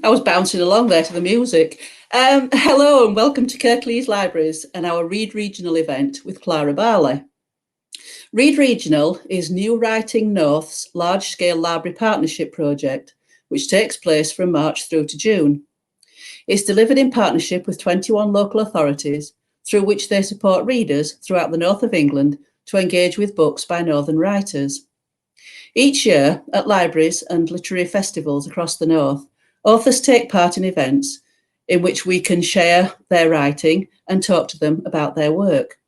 I was bouncing along there to the music. Hello and welcome to Kirklees Libraries and our Read Regional event with Clara Barley. Read Regional is New Writing North's large-scale library partnership project, which takes place from March through to June. It's delivered in partnership with 21 local authorities, through which they support readers throughout the north of England to engage with books by northern writers. Each year, at libraries and literary festivals across the north, authors take part in events in which we can share their writing and talk to them about their work.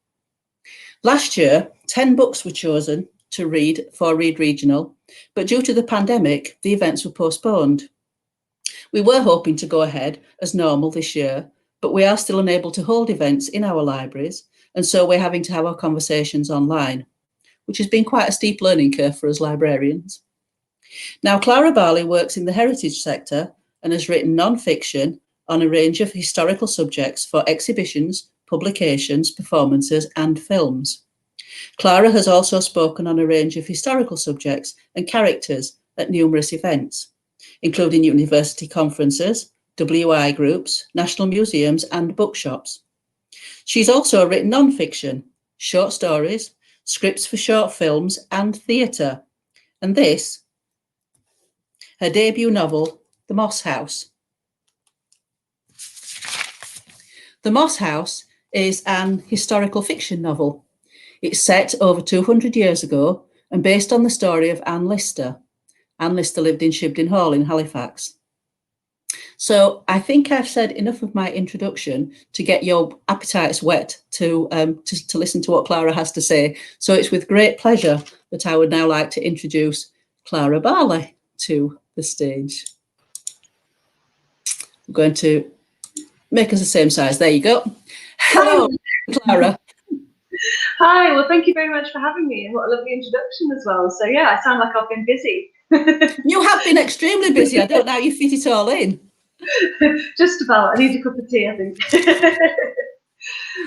Last year, 10 books were chosen to read for Read Regional, but due to the pandemic, the events were postponed. We were hoping to go ahead as normal this year, but we are still unable to hold events in our libraries, and so we're having to have our conversations online, which has been quite a steep learning curve for us librarians. Now, Clara Barley works in the heritage sector and has written non-fiction on a range of historical subjects for exhibitions, publications, performances and films. Clara has also spoken on a range of historical subjects and characters at numerous events, including university conferences, WI groups, national museums and bookshops. She's also written non-fiction, short stories, scripts for short films and theatre, and this, her debut novel, The Moss House. The Moss House is an historical fiction novel. It's set over 200 years ago and based on the story of Anne Lister. Anne Lister lived in Shibden Hall in Halifax. So I think I've said enough of my introduction to get your appetites wet to listen to what Clara has to say. So it's with great pleasure that I would now like to introduce Clara Barley to the stage. I'm going to make us the same size. There you go. Hello, Clara. Hi, well, thank you very much for having me, and what a lovely introduction as well. So yeah, I sound like I've been busy. You have been extremely busy. I don't know how you fit it all in. Just about. I need a cup of tea, I think.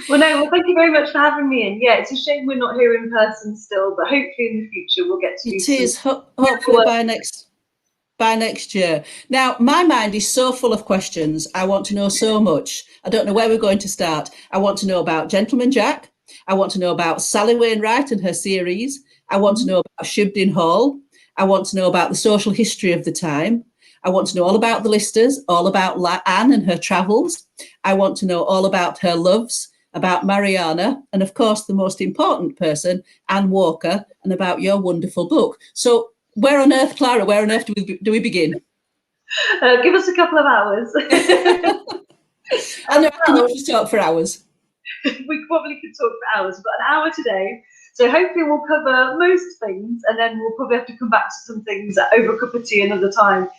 Well, thank you very much for having me. And yeah, it's a shame we're not here in person still, but hopefully in the future we'll get to. It is hopefully by next year. Now, my mind is so full of questions. I want to know so much. I don't know where we're going to start. I want to know about Gentleman Jack. I want to know about Sally Wainwright and her series. I want to know about Shibden Hall. I want to know about the social history of the time. I want to know all about the Listers, all about Anne and her travels. I want to know all about her loves, about Mariana, and of course, the most important person, Anne Walker, and about your wonderful book. So where on earth, Clara, where on earth do we begin? Give us a couple of hours. I know I can always talk for hours. We probably could talk for hours, but an hour today. So hopefully we'll cover most things, and then we'll probably have to come back to some things over a cup of tea another time.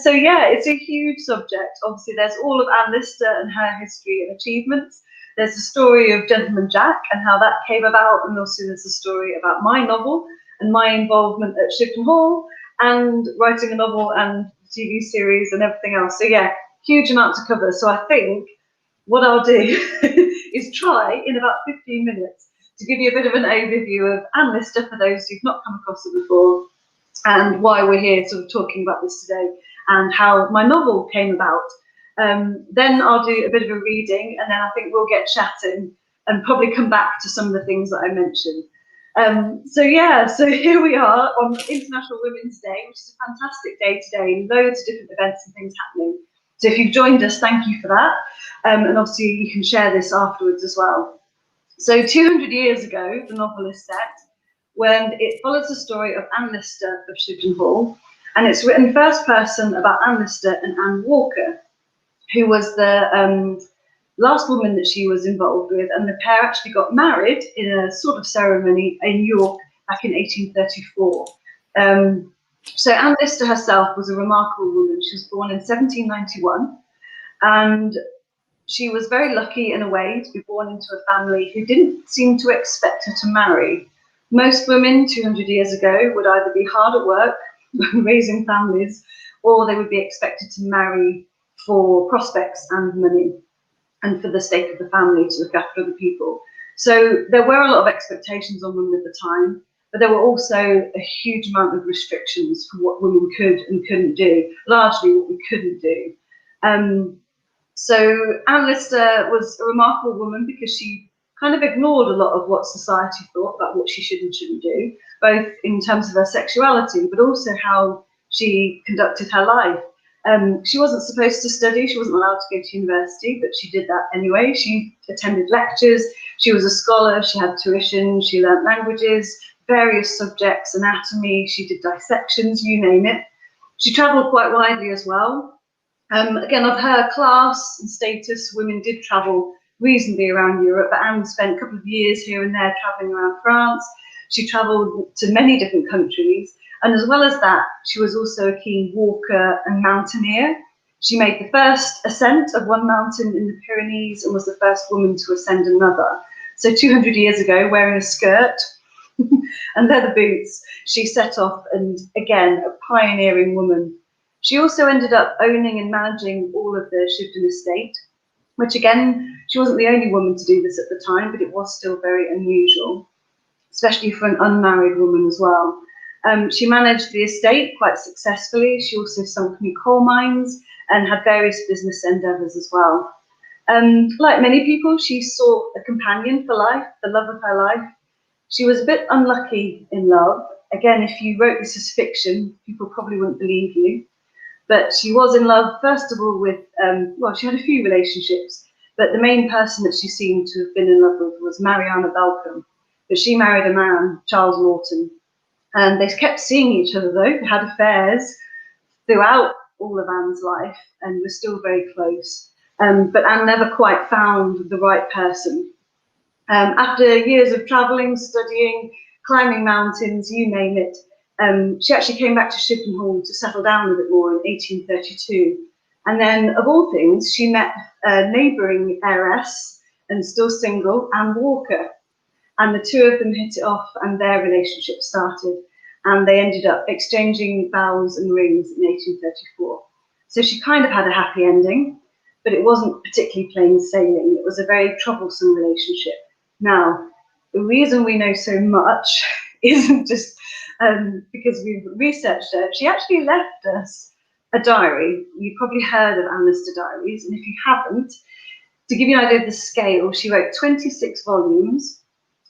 So yeah, it's a huge subject. Obviously, there's all of Anne Lister and her history and achievements. There's the story of Gentleman Jack and how that came about, and also there's a story about my novel and my involvement at Shibden Hall and writing a novel and TV series and everything else. So yeah, huge amount to cover. So I think what I'll do is try in about 15 minutes to give you a bit of an overview of Anne Lister for those who've not come across her before, and why we're here sort of talking about this today, and how my novel came about. Then I'll do a bit of a reading, and then I think we'll get chatting and probably come back to some of the things that I mentioned. So here we are on International Women's Day, which is a fantastic day today, loads of different events and things happening. So if you've joined us, thank you for that. And obviously you can share this afterwards as well. So 200 years ago, the novel is set, when it follows the story of Anne Lister of Shibden Hall, and it's written first person about Anne Lister and Anne Walker, who was the last woman that she was involved with, and the pair actually got married in a sort of ceremony in York back in 1834. So Anne Lister herself was a remarkable woman. She was born in 1791, and she was very lucky in a way to be born into a family who didn't seem to expect her to marry. Most women 200 years ago would either be hard at work, raising families, or they would be expected to marry for prospects and money and for the sake of the family, to look after other people. So there were a lot of expectations on women at the time, but there were also a huge amount of restrictions for what women could and couldn't do, largely what we couldn't do. So Anne Lister was a remarkable woman because she kind of ignored a lot of what society thought about what she should and shouldn't do, both in terms of her sexuality, but also how she conducted her life. She wasn't supposed to study, she wasn't allowed to go to university, but she did that anyway. She attended lectures, she was a scholar, she had tuition, she learnt languages, various subjects, anatomy, she did dissections, you name it. She travelled quite widely as well. Again, of her class and status, women did travel reasonably around Europe, but Anne spent a couple of years here and there travelling around France. She travelled to many different countries, and as well as that, she was also a keen walker and mountaineer. She made the first ascent of one mountain in the Pyrenees and was the first woman to ascend another. So 200 years ago, wearing a skirt and leather boots, she set off, and again, a pioneering woman. She also ended up owning and managing all of the Shibden estate, which again, she wasn't the only woman to do this at the time, but it was still very unusual, especially for an unmarried woman as well. She managed the estate quite successfully. She also sunk new coal mines and had various business endeavours as well. Like many people, she sought a companion for life, the love of her life. She was a bit unlucky in love. Again, if you wrote this as fiction, people probably wouldn't believe you. But she was in love, first of all, with, well, she had a few relationships, but the main person that she seemed to have been in love with was Mariana Balcom. But she married a man, Charles Lawton, and they kept seeing each other though. They had affairs throughout all of Anne's life and were still very close. But Anne never quite found the right person. After years of travelling, studying, climbing mountains, you name it, she actually came back to Shibden Hall to settle down a bit more in 1832. And then, of all things, she met a neighbouring heiress and still single, Anne Walker. And the two of them hit it off and their relationship started. And they ended up exchanging vows and rings in 1834. So she kind of had a happy ending, but it wasn't particularly plain sailing. It was a very troublesome relationship. Now, the reason we know so much isn't just because we've researched her. She actually left us a diary. You've probably heard of Anne Lister diaries, and if you haven't, to give you an idea of the scale, she wrote 26 volumes,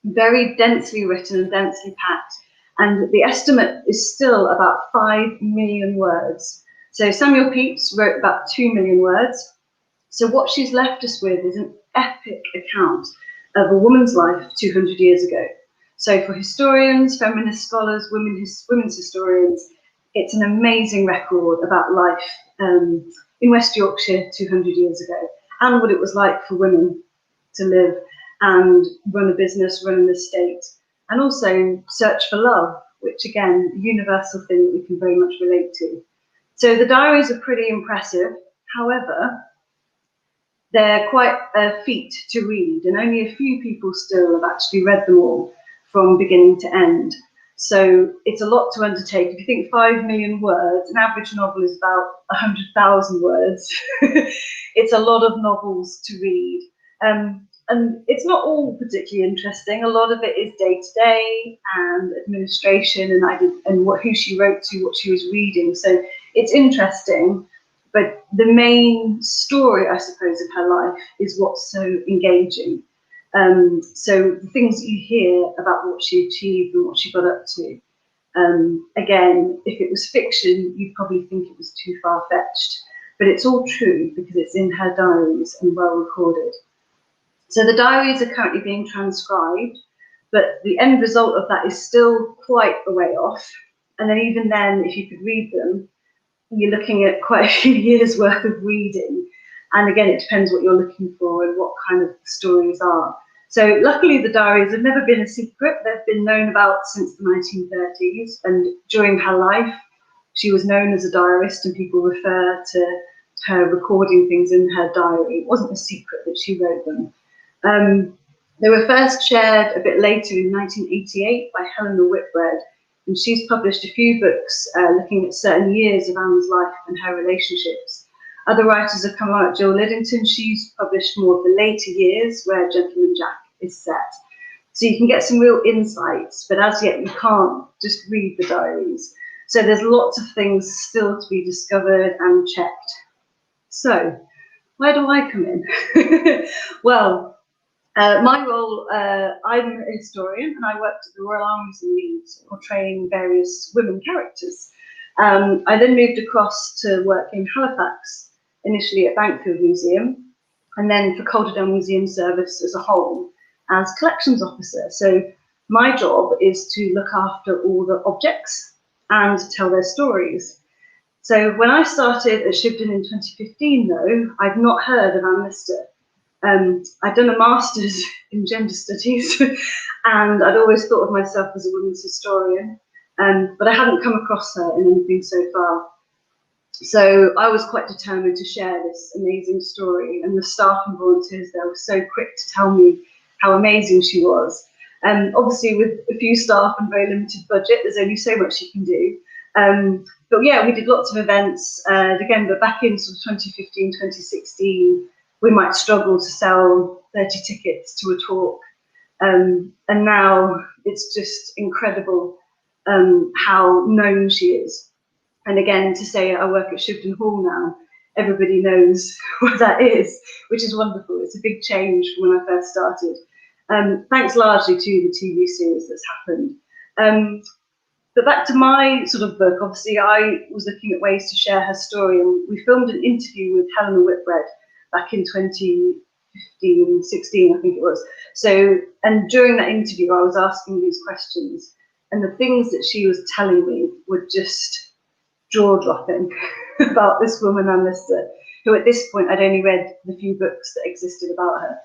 very densely written and densely packed, and the estimate is still about 5 million words. So Samuel Pepys wrote about 2 million words. So what she's left us with is an epic account of a woman's life 200 years ago. So for historians, feminist scholars, women's historians, it's an amazing record about life in West Yorkshire 200 years ago, and what it was like for women to live and run a business, run an estate, and also search for love, which again, a universal thing that we can very much relate to. So the diaries are pretty impressive. However, they're quite a feat to read, and only a few people still have actually read them all from beginning to end. So it's a lot to undertake. If you think 5 million words, an average novel is about 100,000 words. It's a lot of novels to read. And it's not all particularly interesting. A lot of it is day-to-day and administration and who she wrote to, what she was reading. So it's interesting, but the main story, I suppose, of her life is what's so engaging. So the things that you hear about what she achieved and what she got up to, again, if it was fiction, you'd probably think it was too far-fetched, but it's all true because it's in her diaries and well recorded. So the diaries are currently being transcribed, but the end result of that is still quite a way off. And then even then, if you could read them, you're looking at quite a few years worth of reading. And again, it depends what you're looking for and what kind of stories are. So luckily the diaries have never been a secret. They've been known about since the 1930s, and during her life, she was known as a diarist, and people refer to her recording things in her diary. It wasn't a secret that she wrote them. They were first shared a bit later in 1988 by Helena Whitbread, and she's published a few books looking at certain years of Anne's life and her relationships. Other writers have come out, Jill Liddington, she's published more of the later years where Gentleman Jack is set. So you can get some real insights, but as yet you can't just read the diaries. So there's lots of things still to be discovered and checked. So where do I come in? Well, my role, I'm a historian, and I worked at the Royal Arms in Leeds, portraying various women characters. I then moved across to work in Halifax, initially at Bankfield Museum, and then for Calderdale Museum Service as a whole as collections officer. So my job is to look after all the objects and tell their stories. So when I started at Shibden in 2015, though, I'd not heard of Anne Lister. I'd done a master's in gender studies, and I'd always thought of myself as a women's historian, but I hadn't come across her in anything so far. So I was quite determined to share this amazing story, and the staff and volunteers there were so quick to tell me how amazing she was. Obviously, with a few staff and very limited budget, there's only so much you can do. But yeah, we did lots of events. Again, but back in sort of 2015, 2016, we might struggle to sell 30 tickets to a talk. And now it's just incredible how known she is. And again, to say I work at Shibden Hall now, everybody knows what that is, which is wonderful. It's a big change from when I first started. Thanks largely to the TV series that's happened. But back to my sort of book, obviously I was looking at ways to share her story, and we filmed an interview with Helena Whitbread back in 2015, 16, I think it was. So, and during that interview, I was asking these questions, and the things that she was telling me were just jaw-dropping about this woman, Anne Lister, who at this point I'd only read the few books that existed about her.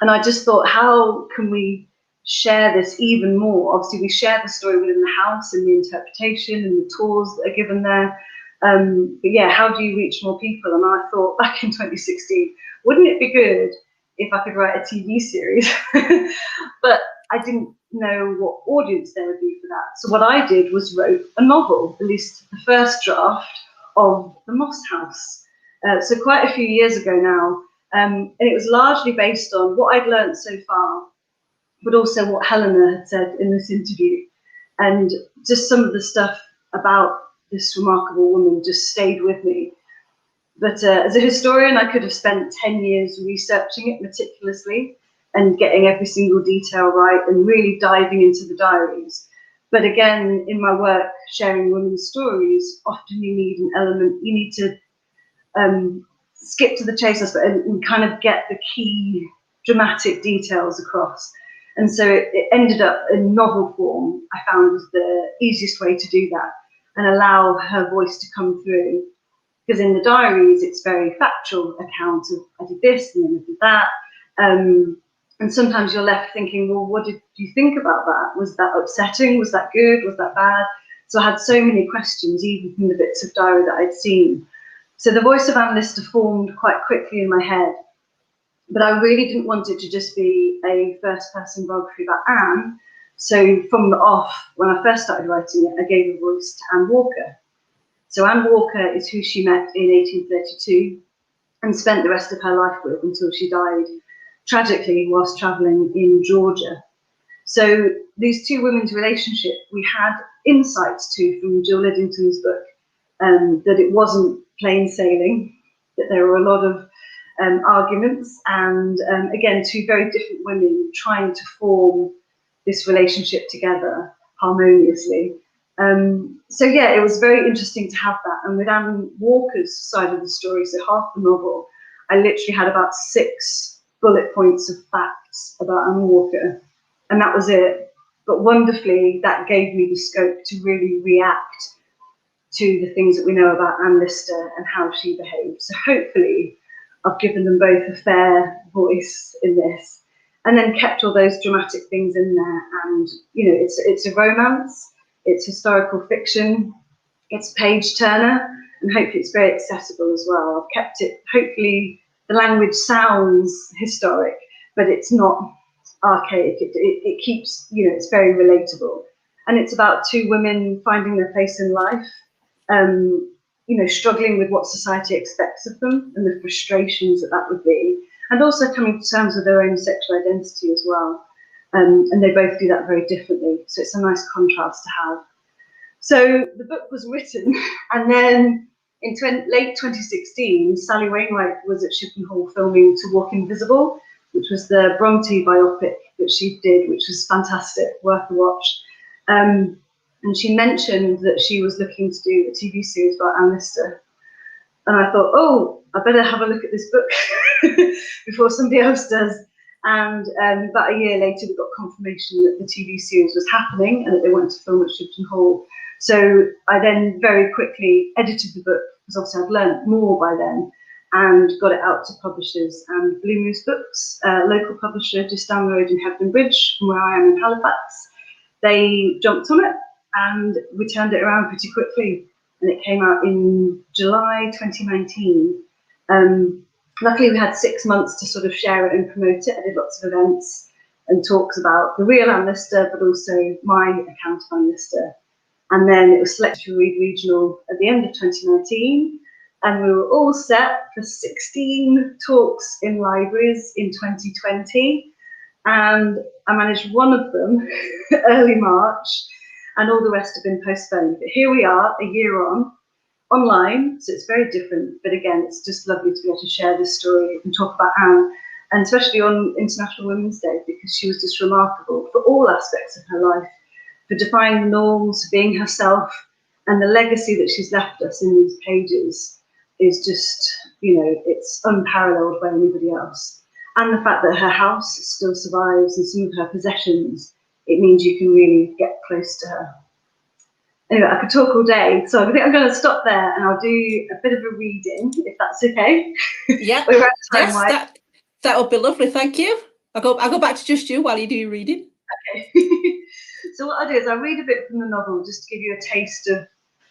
And I just thought, how can we share this even more? Obviously, we share the story within the house and the interpretation and the tours that are given there. But yeah, how do you reach more people? And I thought back in 2016, wouldn't it be good if I could write a TV series? But I didn't know what audience there would be for that. So what I did was wrote a novel, at least the first draft of The Moss House. So quite a few years ago now. And it was largely based on what I'd learned so far, but also what Helena had said in this interview. And just some of the stuff about this remarkable woman just stayed with me. But as a historian, I could have spent 10 years researching it meticulously and getting every single detail right and really diving into the diaries. But again, in my work, sharing women's stories, often you need an element, you need to skip to the chase and kind of get the key dramatic details across. And so it ended up in novel form. I found was the easiest way to do that and allow her voice to come through. Because in the diaries, it's very factual account of I did this and then I did that. And sometimes you're left thinking, well, what did you think about that? Was that upsetting? Was that good? Was that bad? So I had so many questions, even from the bits of diary that I'd seen. So the voice of Anne Lister formed quite quickly in my head. But I really didn't want it to just be a first-person biography about Anne. So from the off, when I first started writing it, I gave a voice to Anne Walker. So Anne Walker is who she met in 1832 and spent the rest of her life with until she died, tragically, whilst travelling in Georgia. So these two women's relationship, we had insights to from Jill Liddington's book, that it wasn't plain sailing, that there were a lot of arguments, and again, two very different women trying to form this relationship together harmoniously. So yeah, it was very interesting to have that. And with Anne Walker's side of the story, so half the novel, I literally had about 6 bullet points of facts about Anne Walker, and that was it. But wonderfully, that gave me the scope to really react to the things that we know about Anne Lister and how she behaved. So hopefully I've given them both a fair voice in this, and then kept all those dramatic things in there. And you know, it's a romance, it's historical fiction, it's page turner, and hopefully it's very accessible as well. I've kept it, hopefully the language sounds historic, but it's not archaic. It keeps, you know, it's very relatable. And it's about two women finding their place in life, you know, struggling with what society expects of them and the frustrations that would be, and also coming to terms with their own sexual identity as well. And they both do that very differently. So it's a nice contrast to have. So the book was written, and then in late 2016, Sally Wainwright was at Shipton Hall filming To Walk Invisible, which was the Bronte biopic that she did, which was fantastic, worth a watch. And she mentioned that she was looking to do a TV series about Anne Lister. And I thought, oh, I better have a look at this book before somebody else does. And about a year later, we got confirmation that the TV series was happening and that they wanted to film at Shipton Hall. So I then very quickly edited the book, because obviously I'd learned more by then, and got it out to publishers. And Blue Moose Books, a local publisher just down the road in Hebden Bridge, from where I am in Halifax, they jumped on it and we turned it around pretty quickly. And it came out in July 2019. Luckily, we had 6 months to sort of share it and promote it. I did lots of events and talks about the real Anne Lister, but also my account of Anne Lister. And then it was selected for Read Regional at the end of 2019. And we were all set for 16 talks in libraries in 2020. And I managed one of them early March, and all the rest have been postponed. But here we are, a year on, online, so it's very different. But again, it's just lovely to be able to share this story and talk about Anne, and especially on International Women's Day, because she was just remarkable for all aspects of her life, for defying the norms, for being herself, and the legacy that she's left us in these pages is just, you know, it's unparalleled by anybody else. And the fact that her house still survives and some of her possessions, it means you can really get close to her. Anyway, I could talk all day, so I think I'm going to stop there and I'll do a bit of a reading, if that's okay. Yeah, We're out of time, yes, that would be lovely. Thank you. I'll go back to just you while you do your reading. Okay. So what I'll do is I'll read a bit from the novel just to give you a taste of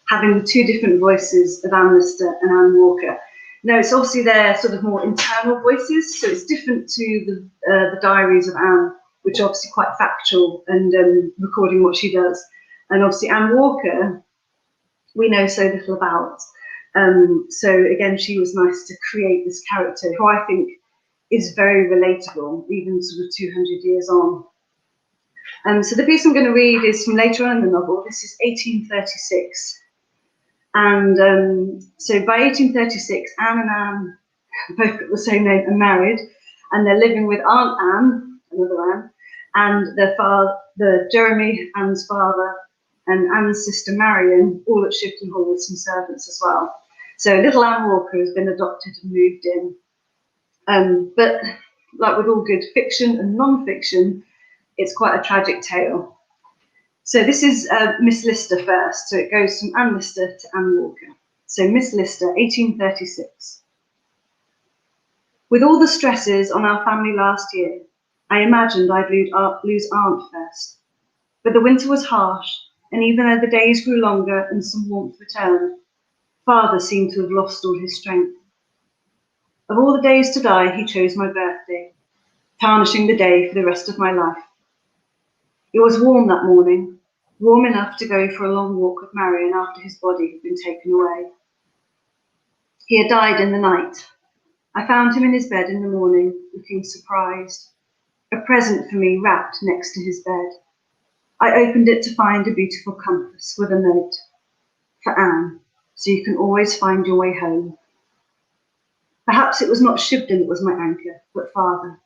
having the two different voices of Anne Lister and Anne Walker. Now, it's obviously their sort of more internal voices, so it's different to the diaries of Anne, which are obviously quite factual and recording what she does. And obviously Anne Walker, we know so little about. So again, she was nice to create this character who I think is very relatable, even sort of 200 years on. So the piece I'm going to read is from later on in the novel. This is 1836. And so by 1836, Anne and Anne, both got the same name, are married, and they're living with Aunt Anne, another Anne, and their father, Jeremy, Anne's father, and Anne's sister Marion, all at Shipton Hall with some servants as well. So little Anne Walker has been adopted and moved in. But like with all good fiction and non-fiction, it's quite a tragic tale. So this is Miss Lister first. So it goes from Anne Lister to Anne Walker. So Miss Lister, 1836. With all the stresses on our family last year, I imagined I'd lose Aunt first. But the winter was harsh, and even though the days grew longer and some warmth returned, Father seemed to have lost all his strength. Of all the days to die, he chose my birthday, tarnishing the day for the rest of my life. It was warm that morning, warm enough to go for a long walk with Marion after his body had been taken away. He had died in the night. I found him in his bed in the morning, looking surprised, a present for me wrapped next to his bed. I opened it to find a beautiful compass with a note, for Anne, so you can always find your way home. Perhaps it was not Shibden that was my anchor, but Father.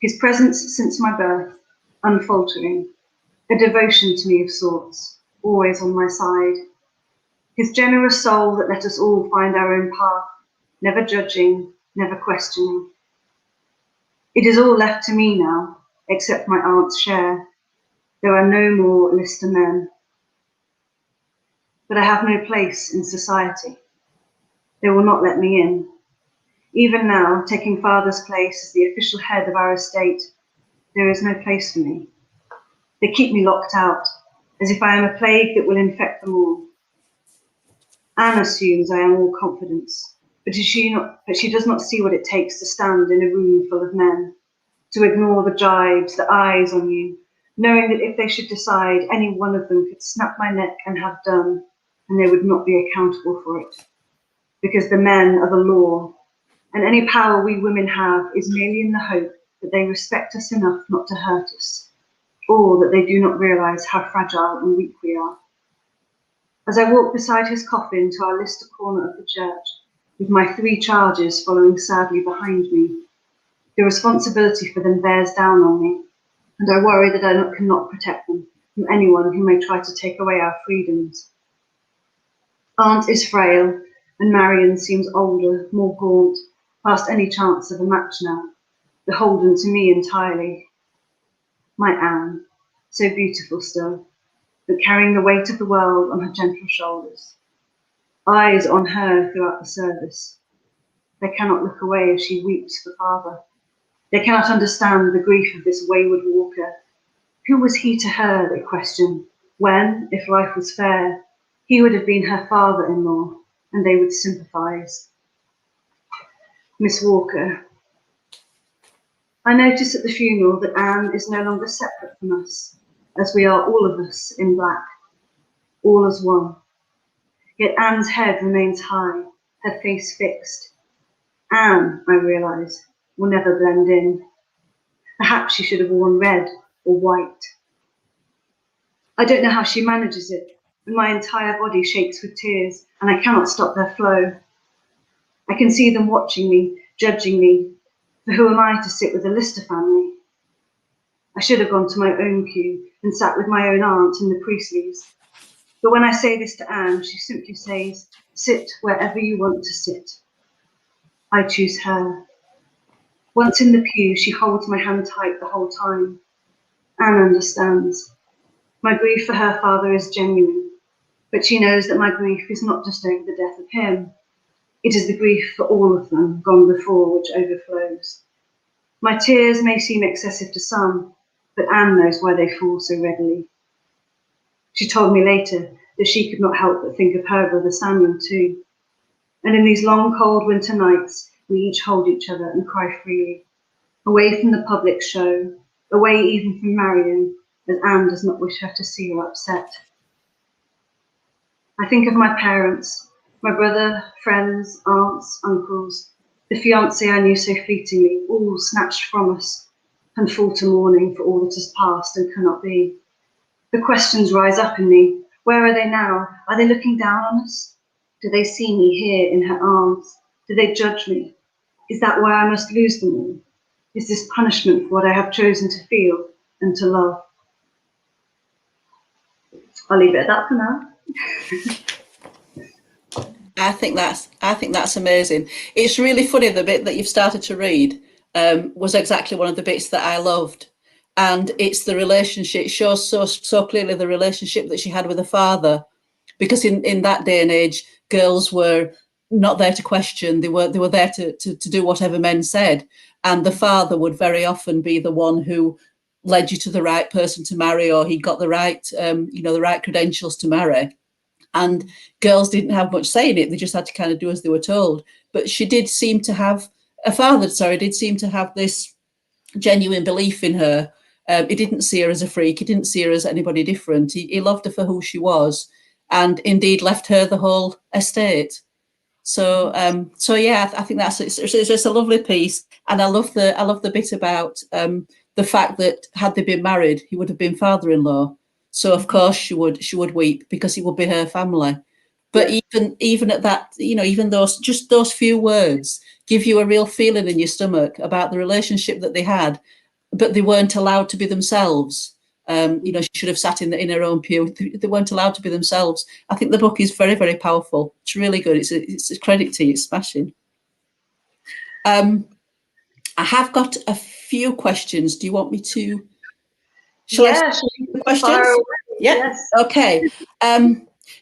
His presence since my birth, unfaltering, a devotion to me of sorts, always on my side. His generous soul that let us all find our own path, never judging, never questioning. It is all left to me now, except my aunt's share. There are no more Lister men. But I have no place in society. They will not let me in. Even now, taking Father's place as the official head of our estate, there is no place for me. They keep me locked out, as if I am a plague that will infect them all. Anne assumes I am all confidence, but she does not see what it takes to stand in a room full of men, to ignore the jibes, the eyes on you, knowing that if they should decide, any one of them could snap my neck and have done, and they would not be accountable for it. Because the men are the law, and any power we women have is merely in the hope that they respect us enough not to hurt us, or that they do not realise how fragile and weak we are. As I walk beside his coffin to our Lister corner of the church, with my 3 charges following sadly behind me, the responsibility for them bears down on me, and I worry that I cannot protect them from anyone who may try to take away our freedoms. Aunt is frail, and Marion seems older, more gaunt, past any chance of a match now, beholden to me entirely. My Anne, so beautiful still, but carrying the weight of the world on her gentle shoulders. Eyes on her throughout the service. They cannot look away as she weeps for father. They cannot understand the grief of this wayward walker. Who was he to her, they question, when, if life was fair, he would have been her father-in-law, and they would sympathise. Miss Walker. I notice at the funeral that Anne is no longer separate from us, as we are all of us in black, all as one. Yet Anne's head remains high, her face fixed. Anne, I realise, will never blend in. Perhaps she should have worn red or white. I don't know how she manages it, and my entire body shakes with tears, and I cannot stop their flow. I can see them watching me, judging me, for who am I to sit with the Lister family? I should have gone to my own pew and sat with my own aunt and the Priestleys. But when I say this to Anne, she simply says, sit wherever you want to sit. I choose her. Once in the pew, she holds my hand tight the whole time. Anne understands. My grief for her father is genuine, but she knows that my grief is not just over the death of him. It is the grief for all of them gone before which overflows. My tears may seem excessive to some, but Anne knows why they fall so readily. She told me later that she could not help but think of her brother Samuel too. And in these long, cold winter nights, we each hold each other and cry freely, away from the public show, away even from Marion, as Anne does not wish her to see her upset. I think of my parents, my brother, friends, aunts, uncles, the fiancé I knew so fleetingly, all snatched from us, and fall to mourning for all that has passed and cannot be. The questions rise up in me. Where are they now? Are they looking down on us? Do they see me here in her arms? Do they judge me? Is that why I must lose them all? Is this punishment for what I have chosen to feel and to love? I'll leave it at that for now. I think that's amazing. It's really funny, the bit that you've started to read was exactly one of the bits that I loved. And it's the relationship, it shows so clearly the relationship that she had with her father, because in that day and age, girls were not there to question, they were there to do whatever men said. And the father would very often be the one who led you to the right person to marry, or he got the right the right credentials to marry. And girls didn't have much say in it, they just had to kind of do as they were told. But she did seem to have, did seem to have this genuine belief in her. He didn't see her as a freak, he didn't see her as anybody different. He loved her for who she was, and indeed left her the whole estate. So yeah, I think it's just a lovely piece, and I love the bit about the fact that had they been married, he would have been father-in-law. So of course she would weep, because it would be her family. But yeah, even at that, even those few words give you a real feeling in your stomach about the relationship that they had, but they weren't allowed to be themselves. She should have sat in her own pew. They weren't allowed to be themselves. I think the book is very, very powerful. It's really good. It's a credit to you. It's smashing. I have got a few questions. Do you want me to? Shall I start with the questions? Yeah. Yes. Okay.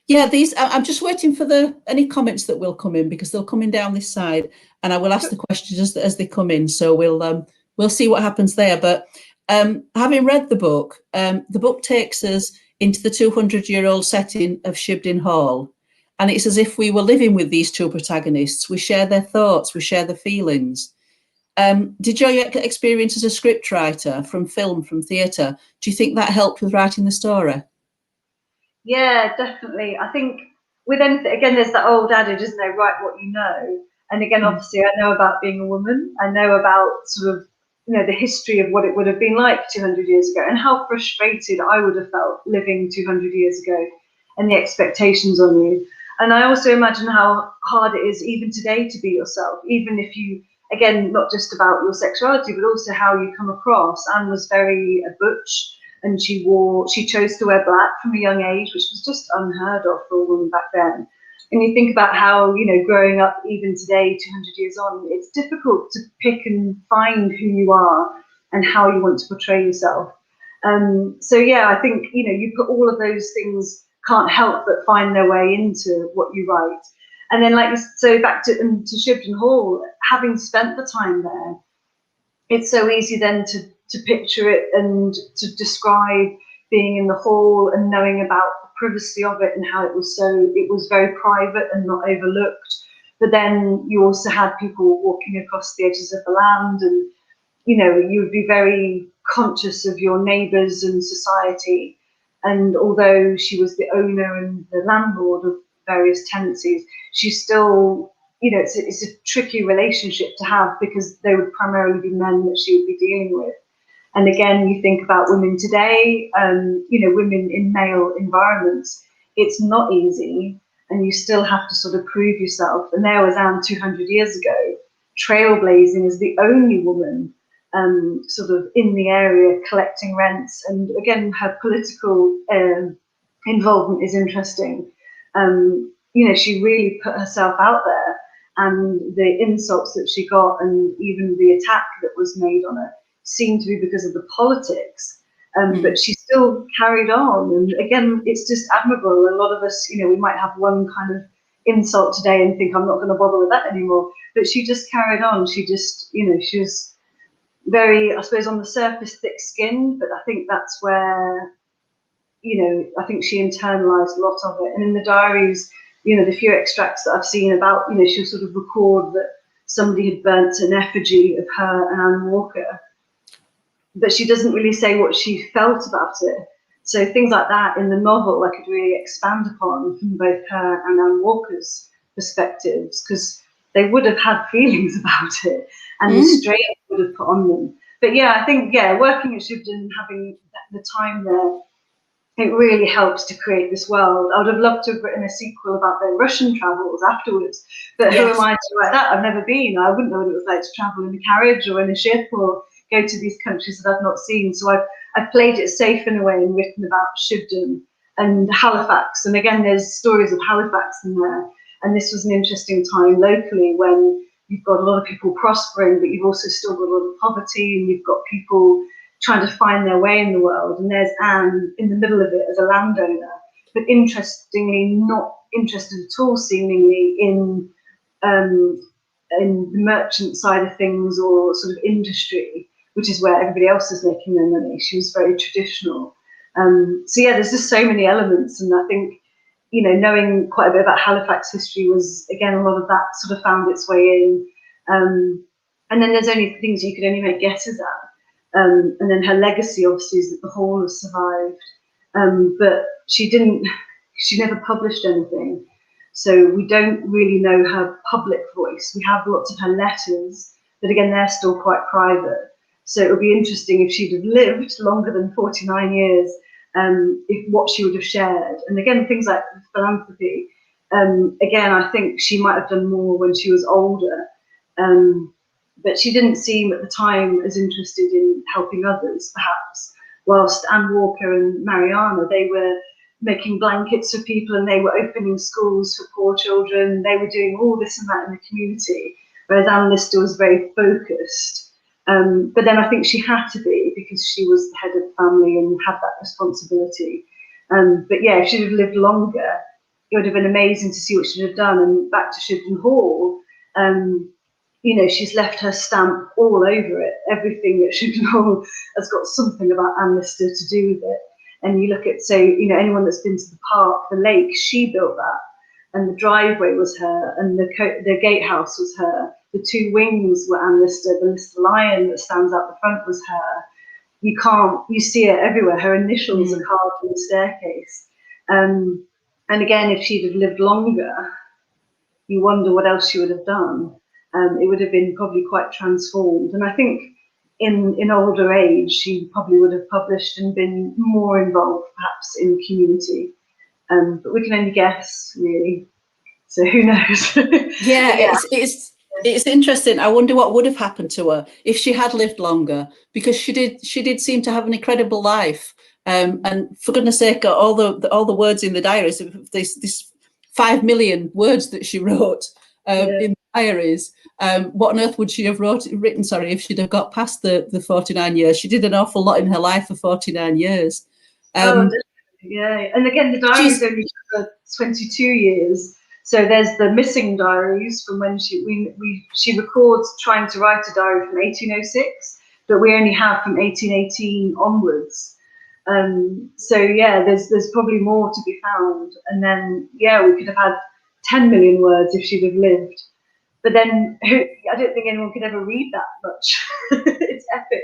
These. I'm just waiting for any comments that will come in, because they'll come in down this side, and I will ask the questions as they come in. So we'll see what happens there. But having read the book takes us into the 200-year-old setting of Shibden Hall, and it's as if we were living with these two protagonists. We share their thoughts, we share their feelings. Did your experience as a scriptwriter, from film, from theatre, do you think that helped with writing the story? Yeah, definitely. I think with anything, again, there's that old adage, isn't there? Write what you know. And again, obviously, I know about being a woman. I know about sort of the history of what it would have been like 200 years ago, and how frustrated I would have felt living 200 years ago, and the expectations on you. And I also imagine how hard it is even today to be yourself, even if you, again, not just about your sexuality, but also how you come across. Anne was very butch, and she chose to wear black from a young age, which was just unheard of for a woman back then. And you think about how, growing up even today, 200 years on, it's difficult to pick and find who you are and how you want to portray yourself. So yeah, I think, you put all of those things can't help but find their way into what you write. And then so back to Shibden Hall, having spent the time there, it's so easy then to picture it and to describe being in the hall and knowing about the privacy of it and how it was very private and not overlooked. But then you also had people walking across the edges of the land, and you would be very conscious of your neighbours and society. And although she was the owner and the landlord of various tenancies, she still, it's a tricky relationship to have, because they would primarily be men that she would be dealing with. And again, you think about women today, women in male environments, it's not easy, and you still have to sort of prove yourself. And there was Anne 200 years ago, trailblazing as the only woman sort of in the area collecting rents. And again, her political involvement is interesting. She really put herself out there, and the insults that she got and even the attack that was made on her seemed to be because of the politics. But she still carried on. And again, it's just admirable. A lot of us, we might have one kind of insult today and think, I'm not going to bother with that anymore. But she just carried on. She just, she was very, I suppose, on the surface, thick-skinned, but I think that's where, I think she internalized a lot of it. And in the diaries, the few extracts that I've seen about, she'll sort of record that somebody had burnt an effigy of her and Anne Walker, but she doesn't really say what she felt about it. So things like that in the novel, I could really expand upon from both her and Anne Walker's perspectives, because they would have had feelings about it, and the strain would have put on them. But yeah, I think, working at Shibden, having the time there, it really helps to create this world. I would have loved to have written a sequel about their Russian travels afterwards, but who am I to write that? I've never been. I wouldn't know what it was like to travel in a carriage or in a ship or go to these countries that I've not seen. So I've played it safe in a way and written about Shibden and Halifax. And again, there's stories of Halifax in there. And this was an interesting time locally when you've got a lot of people prospering, but you've also still got a lot of poverty, and you've got people trying to find their way in the world. And there's Anne in the middle of it as a landowner, but interestingly not interested at all, seemingly, in the merchant side of things or sort of industry, which is where everybody else is making their money. She was very traditional. So yeah, there's just so many elements, and I think, knowing quite a bit about Halifax history was, again, a lot of that sort of found its way in. And then there's only things you could only make guesses at. And then her legacy, obviously, is that the hall has survived. But she never published anything. So we don't really know her public voice. We have lots of her letters, but again, they're still quite private. So it would be interesting if she'd have lived longer than 49 years, if what she would have shared. And again, things like philanthropy. Again, I think she might have done more when she was older. But she didn't seem at the time as interested in helping others, perhaps. Whilst Anne Walker and Mariana, they were making blankets for people, and they were opening schools for poor children. They were doing all this and that in the community, whereas Anne Lister was very focused. But then I think she had to be, because she was the head of the family and had that responsibility. But yeah, if she'd have lived longer, it would have been amazing to see what she'd have done. And back to Shibden Hall, she's left her stamp all over it. Everything at Shibden Hall has got something about Anne Lister to do with it. And you look at, say, anyone that's been to the park, the lake, she built that. And the driveway was her, and the gatehouse was her. The two wings were Anne Lister. The Lister lion that stands out the front was her. You see it everywhere. Her initials are carved in the staircase. And again, if she'd have lived longer, you wonder what else she would have done. It would have been probably quite transformed. And I think, in older age, she probably would have published and been more involved, perhaps, in the community. But we can only guess, really. So who knows? Yeah, it's interesting. I wonder what would have happened to her if she had lived longer, because she did seem to have an incredible life. And for goodness sake, all the words in the diaries, this 5 million words that she wrote in the diaries. What on earth would she have written? Sorry, if she'd have got past the 49 years. She did an awful lot in her life for 49 years. Yeah, and again, the diaries only cover 22 years. So there's the missing diaries from when she records trying to write a diary from 1806, but we only have from 1818 onwards. So yeah, there's probably more to be found. And then yeah, we could have had 10 million words if she'd have lived. But then I don't think anyone could ever read that much. It's epic.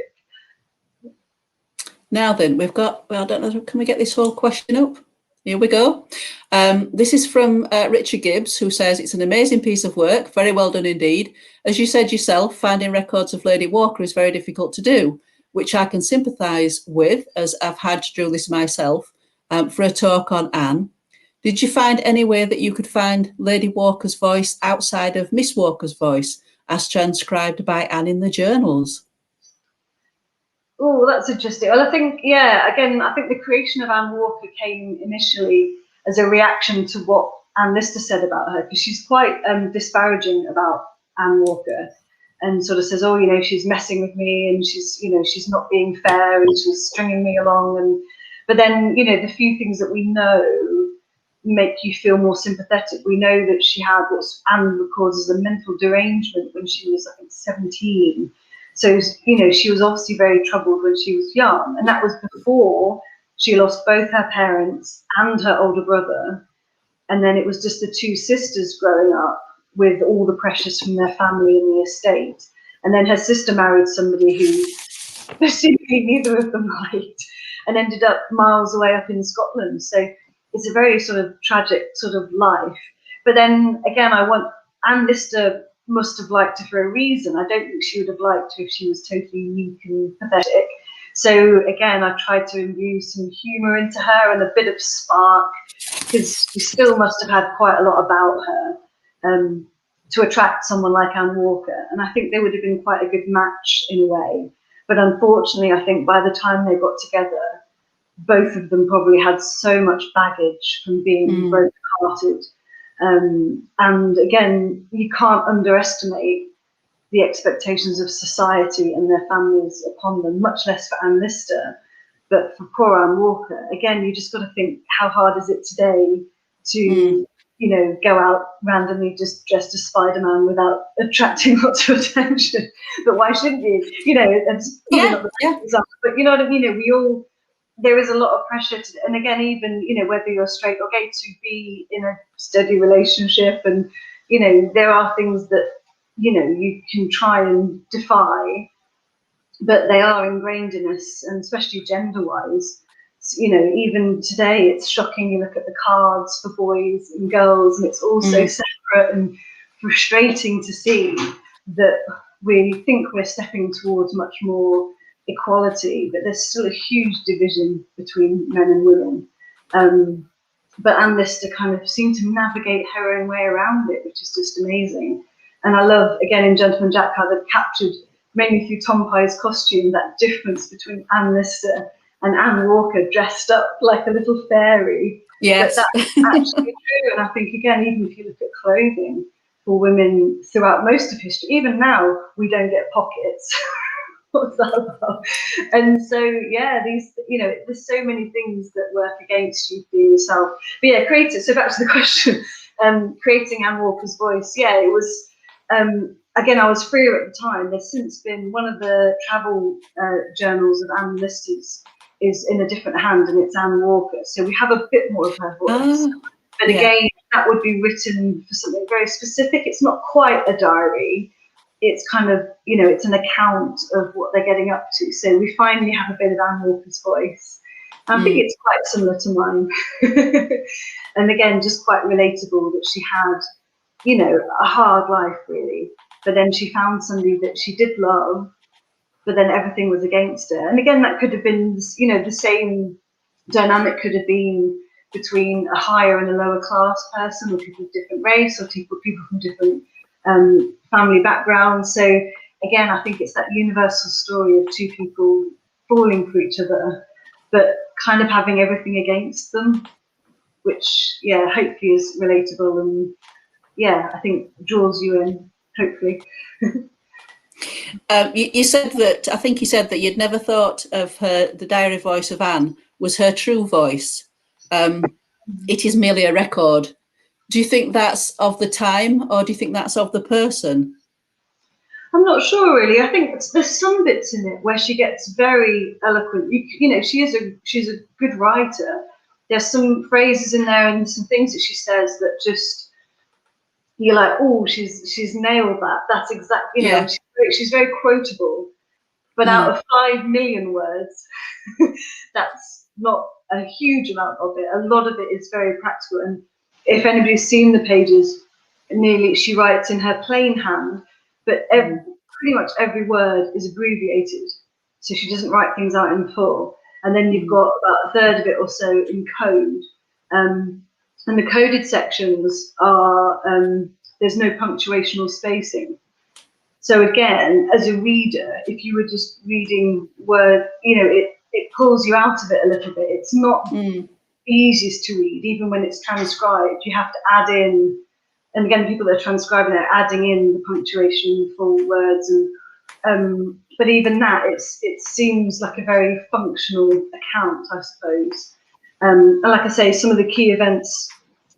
Now then, we've got, well, I don't know, can we get this whole question up? Here we go. This is from Richard Gibbs, who says, it's an amazing piece of work, very well done indeed. As you said yourself, finding records of Lady Walker is very difficult to do, which I can sympathise with, as I've had to do this myself for a talk on Anne. Did you find any way that you could find Lady Walker's voice outside of Miss Walker's voice, as transcribed by Anne in the journals? Oh, that's interesting. Well, I think, yeah, again, I think the creation of Anne Walker came initially as a reaction to what Anne Lister said about her, because she's quite disparaging about Anne Walker and sort of says, oh, you know, she's messing with me and she's, you know, she's not being fair and she's stringing me along. But then, you know, the few things that we know make you feel more sympathetic. We know that she had what Anne records as a mental derangement when she was, I think, 17. So, you know, she was obviously very troubled when she was young, and that was before she lost both her parents and her older brother. And then it was just the two sisters growing up with all the pressures from their family and the estate. And then her sister married somebody who simply neither of them liked and ended up miles away up in Scotland. So it's a very sort of tragic sort of life. But then again, Anne Lister must have liked her for a reason. I don't think she would have liked her if she was totally weak and pathetic. So again, I tried to imbue some humour into her and a bit of spark, because she still must have had quite a lot about her to attract someone like Anne Walker. And I think they would have been quite a good match in a way. But unfortunately, I think by the time they got together, both of them probably had so much baggage from being broken-hearted. And again, you can't underestimate the expectations of society and their families upon them, much less for Anne Lister. But for poor Anne Walker, again, you just got to think, how hard is it today to, you know, go out randomly just dressed as Spider-Man without attracting lots of attention? But why shouldn't you? You know, it's probably not the best example, but you know what I mean? You know, there is a lot of pressure to, and again, even, you know, whether you're straight or gay, to be in a steady relationship. And, you know, there are things that, you know, you can try and defy, but they are ingrained in us, and especially gender-wise. You know, even today, it's shocking. You look at the cards for boys and girls, and it's all so separate and frustrating to see that we think we're stepping towards much more equality, but there's still a huge division between men and women. But Anne Lister kind of seemed to navigate her own way around it, which is just amazing. And I love, again, in Gentleman Jack, how they've captured, mainly through Tom Pye's costume, that difference between Anne Lister and Anne Walker dressed up like a little fairy. Yes. But that's actually true. And I think, again, even if you look at clothing for women throughout most of history, even now, we don't get pockets. What's that about? And so, yeah, these, you know, there's so many things that work against you being yourself. But yeah, so back to the question, creating Anne Walker's voice. Yeah, it was, again, I was freer at the time. There's since been one of the travel journals of Anne Lister's is in a different hand, and it's Anne Walker. So we have a bit more of her voice. But again, that would be written for something very specific. It's not quite a diary. It's kind of, you know, it's an account of what they're getting up to. So we finally have a bit of Anne Walker's voice. I think it's quite similar to mine. And again, just quite relatable that she had, you know, a hard life really. But then she found somebody that she did love, but then everything was against her. And again, that could have been, you know, the same dynamic could have been between a higher and a lower class person, or people of different race, or people from different family backgrounds. So again, I think it's that universal story of two people falling for each other, but kind of having everything against them, which, yeah, hopefully is relatable, and yeah, I think draws you in, hopefully. You said that, I think you said that you'd never thought of the diary voice of Anne was her true voice. It is merely a record. Do you think that's of the time, or do you think that's of the person? I'm not sure really. I think there's some bits in it where she gets very eloquent. You know, she's a good writer. There's some phrases in there and some things that she says that just, you're like, oh, she's nailed that. That's exactly, you know, she's very quotable. But out of 5 million words, that's not a huge amount of it. A lot of it is very practical. And if anybody's seen the pages, she writes in her plain hand, but pretty much every word is abbreviated. So she doesn't write things out in full. And then you've got about a third of it or so in code. And the coded sections are, there's no punctuation or spacing. So again, as a reader, if you were just reading word, you know, it pulls you out of it a little bit. It's not the easiest to read, even when it's transcribed. You have to add in, and again, people that are transcribing are adding in the punctuation, full words, and but even that, it seems like a very functional account, I suppose. And like I say, some of the key events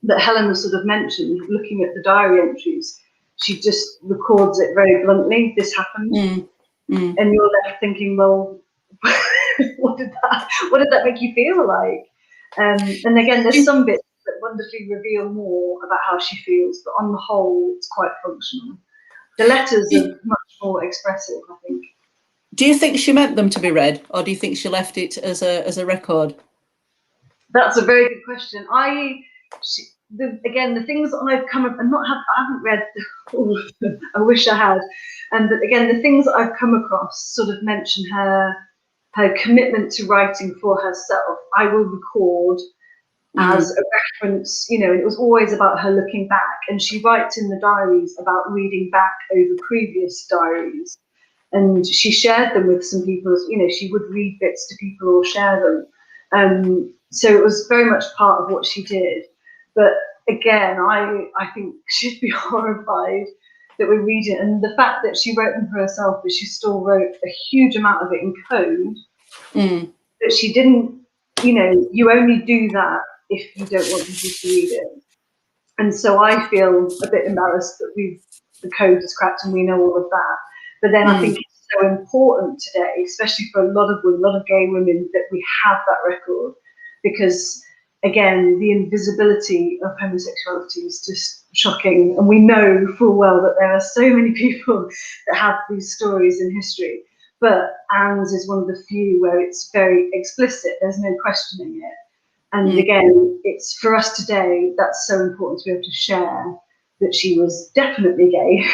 that Helen has sort of mentioned, looking at the diary entries, she just records it very bluntly. This happened, and you're left thinking, well, what did that make you feel like? And again, there's some bits that wonderfully reveal more about how she feels, but on the whole, it's quite functional. The letters are much more expressive, I think. Do you think she meant them to be read, or do you think she left it as a record? That's a very good question. Again, the things that I've come up and I haven't read. I wish I had. But again, the things that I've come across sort of mention her commitment to writing for herself. I will record as a reference, you know, and it was always about her looking back. And she writes in the diaries about reading back over previous diaries. And she shared them with some people, you know, she would read bits to people or share them. So it was very much part of what she did. But again, I think she'd be horrified that we read it. And the fact that she wrote them for herself, but she still wrote a huge amount of it in code, that she didn't, you know, you only do that if you don't want people to read it. And so I feel a bit embarrassed that the code is cracked and we know all of that. But then I think it's so important today, especially for a lot of women, a lot of gay women, that we have that record, because again, the invisibility of homosexuality is just shocking. And we know full well that there are so many people that have these stories in history. But Anne's is one of the few where it's very explicit. There's no questioning it. And again, it's for us today, that's so important to be able to share that she was definitely gay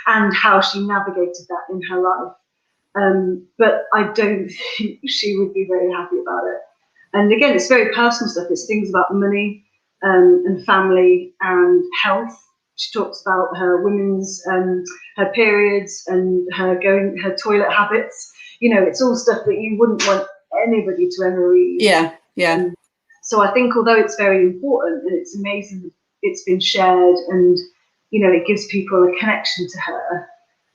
and how she navigated that in her life. But I don't think she would be very happy about it. And again, it's very personal stuff. It's things about money and family and health. She talks about her women's, her periods and her toilet habits. You know, it's all stuff that you wouldn't want anybody to ever read. Yeah, yeah. So I think although it's very important and it's amazing that it's been shared and, you know, it gives people a connection to her,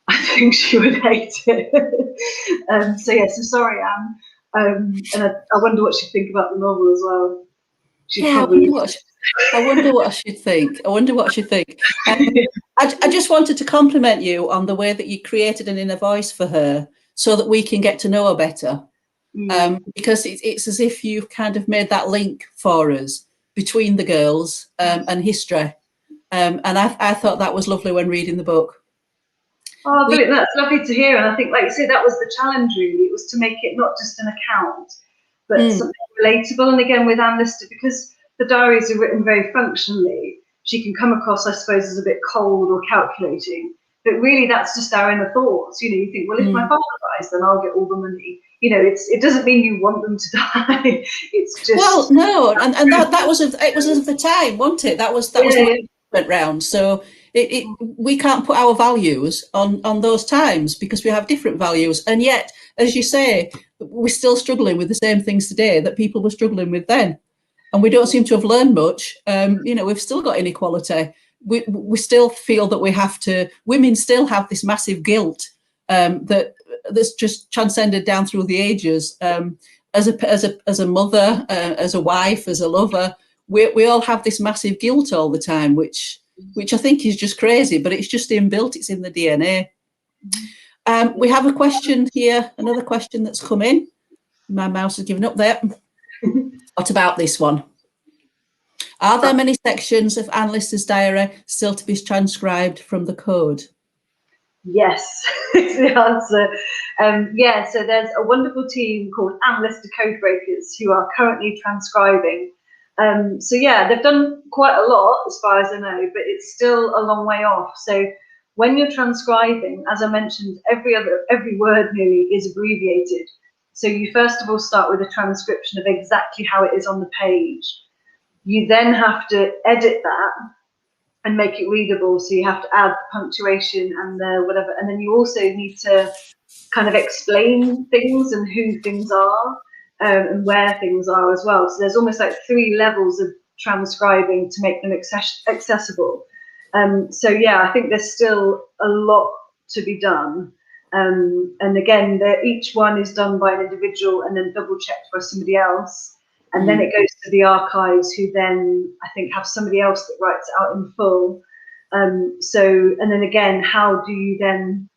I think she would hate it. So yeah, so sorry, Anne. And I wonder what she'd think about the novel as well. I wonder what she'd think. I just wanted to compliment you on the way that you created an inner voice for her so that we can get to know her better. Because it's as if you've kind of made that link for us between the girls and history. And I thought that was lovely when reading the book. Oh, brilliant. That's lovely to hear. And I think, like you say, that was the challenge, really. It was to make it not just an account, but something relatable. And again, with Anne Lister, because the diaries are written very functionally, she can come across, I suppose, as a bit cold or calculating. But really, that's just our inner thoughts. You know, you think, well, if my father dies, then I'll get all the money. You know, it doesn't mean you want them to die. It's just, well, no, and that was it was of the time, wasn't it? That was the way it went round. So we can't put our values on those times because we have different values, and yet, as you say, we're still struggling with the same things today that people were struggling with then, and we don't seem to have learned much. You know, we've still got inequality. We still feel that we have to. Women still have this massive guilt that's just transcended down through the ages. As a mother, as a wife, as a lover, we all have this massive guilt all the time, which I think is just crazy. But it's just inbuilt. It's in the DNA. We have a question here. Another question that's come in. My mouse has given up there. What about this one? Are there many sections of Anne Lister's diary still to be transcribed from the code? Yes, is the answer. Yeah, so there's a wonderful team called Anne Lister Codebreakers who are currently transcribing. So yeah, they've done quite a lot as far as I know, but it's still a long way off. So when you're transcribing, as I mentioned, every word nearly is abbreviated. So you first of all start with a transcription of exactly how it is on the page. You then have to edit that and make it readable. So you have to add the punctuation and the whatever. And then you also need to kind of explain things and who things are and where things are as well. So there's almost like 3 levels of transcribing to make them accessible. So yeah, I think there's still a lot to be done. And again, each one is done by an individual and then double checked by somebody else. And then it goes to the archives, who then I think have somebody else that writes it out in full. So, and then again, how do you then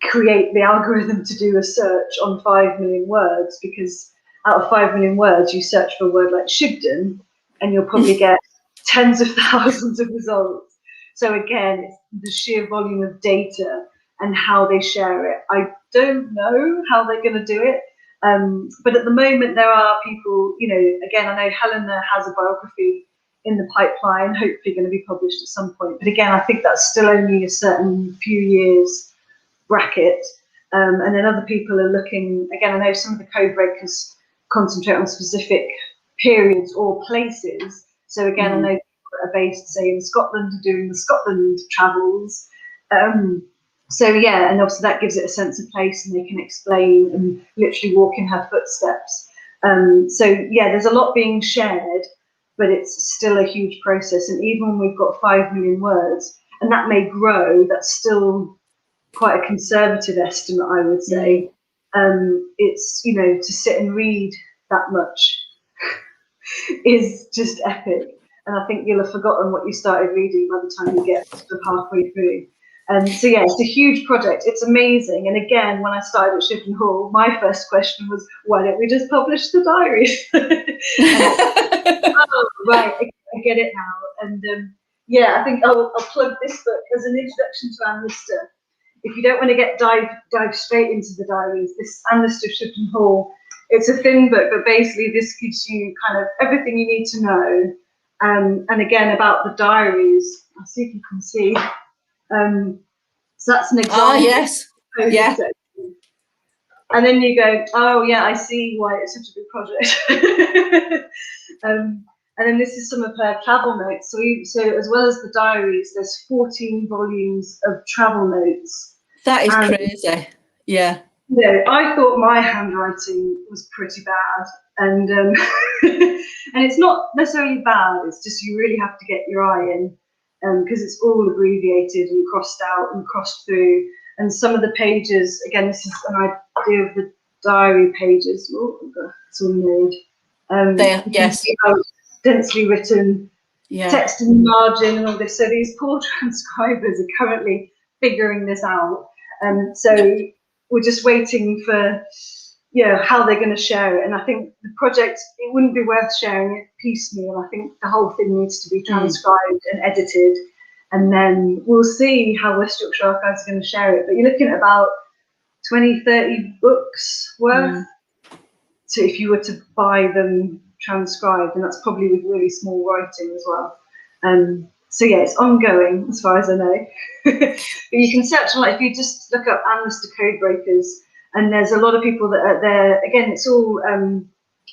create the algorithm to do a search on 5 million words? Because out of 5 million words, you search for a word like Shibden, and you'll probably get tens of thousands of results. So again, it's the sheer volume of data and how they share it. I don't know how they're going to do it. But at the moment, there are people, you know, again, I know Helena has a biography in the pipeline, hopefully going to be published at some point. But again, I think that's still only a certain few years bracket. And then other people are looking, again, I know some of the code breakers concentrate on specific periods or places. So again, I know people that are based, say, in Scotland are doing the Scotland travels. So yeah, and obviously that gives it a sense of place, and they can explain and literally walk in her footsteps. So yeah, there's a lot being shared, but it's still a huge process. And even when we've got 5 million words, and that may grow, that's still quite a conservative estimate, I would say. It's, you know, to sit and read that much is just epic. And I think you'll have forgotten what you started reading by the time you get to halfway through. So yeah, it's a huge project. It's amazing. And again, when I started at Shibden Hall, my first question was, why don't we just publish the diaries? Oh, right, I get it now. And yeah, I think I'll plug this book as an introduction to Anne Lister. If you don't want to dive straight into the diaries, this Anne Lister of Shibden Hall, it's a thin book, but basically this gives you kind of everything you need to know. And again, about the diaries, I'll see if you can see. So that's an example. Ah, yes. Yeah. Section. And then you go, oh yeah, I see why it's such a big project. And then this is some of her travel notes. So as well as the diaries, there's 14 volumes of travel notes. That is crazy. Yeah. You know, I thought my handwriting was pretty bad, and and it's not necessarily bad. It's just you really have to get your eye in. Because it's all abbreviated and crossed out and crossed through. And some of the pages, again, this is an idea of the diary pages. Oh, it's all made. There, yes. Densely written, yeah. Text in margin and all this. So these poor transcribers are currently figuring this out. So we're just waiting for, you know, how they're going to share it. And I think the project, it wouldn't be worth sharing it piecemeal. I think the whole thing needs to be transcribed and edited, and then we'll see how West Yorkshire Archives are going to share it. But you're looking at about 20-30 books worth. So if you were to buy them transcribed, and that's probably with really small writing as well. So yeah, it's ongoing as far as I know. But you can search on, like, if you just look up Amnesty Codebreakers, and there's a lot of people that are there. Again, it's all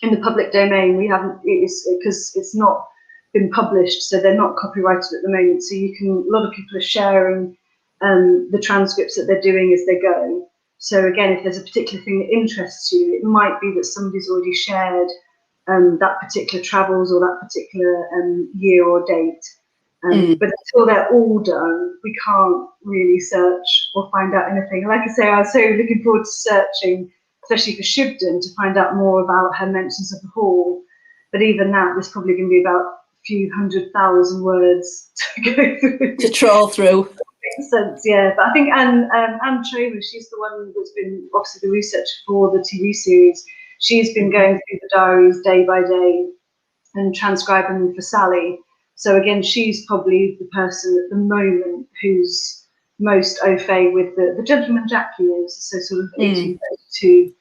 in the public domain. We haven't, because it's not been published, so they're not copyrighted at the moment. So you can, a lot of people are sharing the transcripts that they're doing as they go. So again, if there's a particular thing that interests you, it might be that somebody's already shared that particular travels or that particular year or date. But until they're all done, we can't really search or find out anything. Like I say, I was so looking forward to searching, especially for Shibden, to find out more about her mentions of the hall. But even that, there's probably going to be about a few 100,000 words to go through. To trawl through. Makes sense, yeah. But I think Anne Tramer, she's the one that's been obviously the researcher for the TV series. She's been going through the diaries day by day and transcribing them for Sally. So again, she's probably the person at the moment who's most au fait with the Gentleman Jack years, so sort of 1832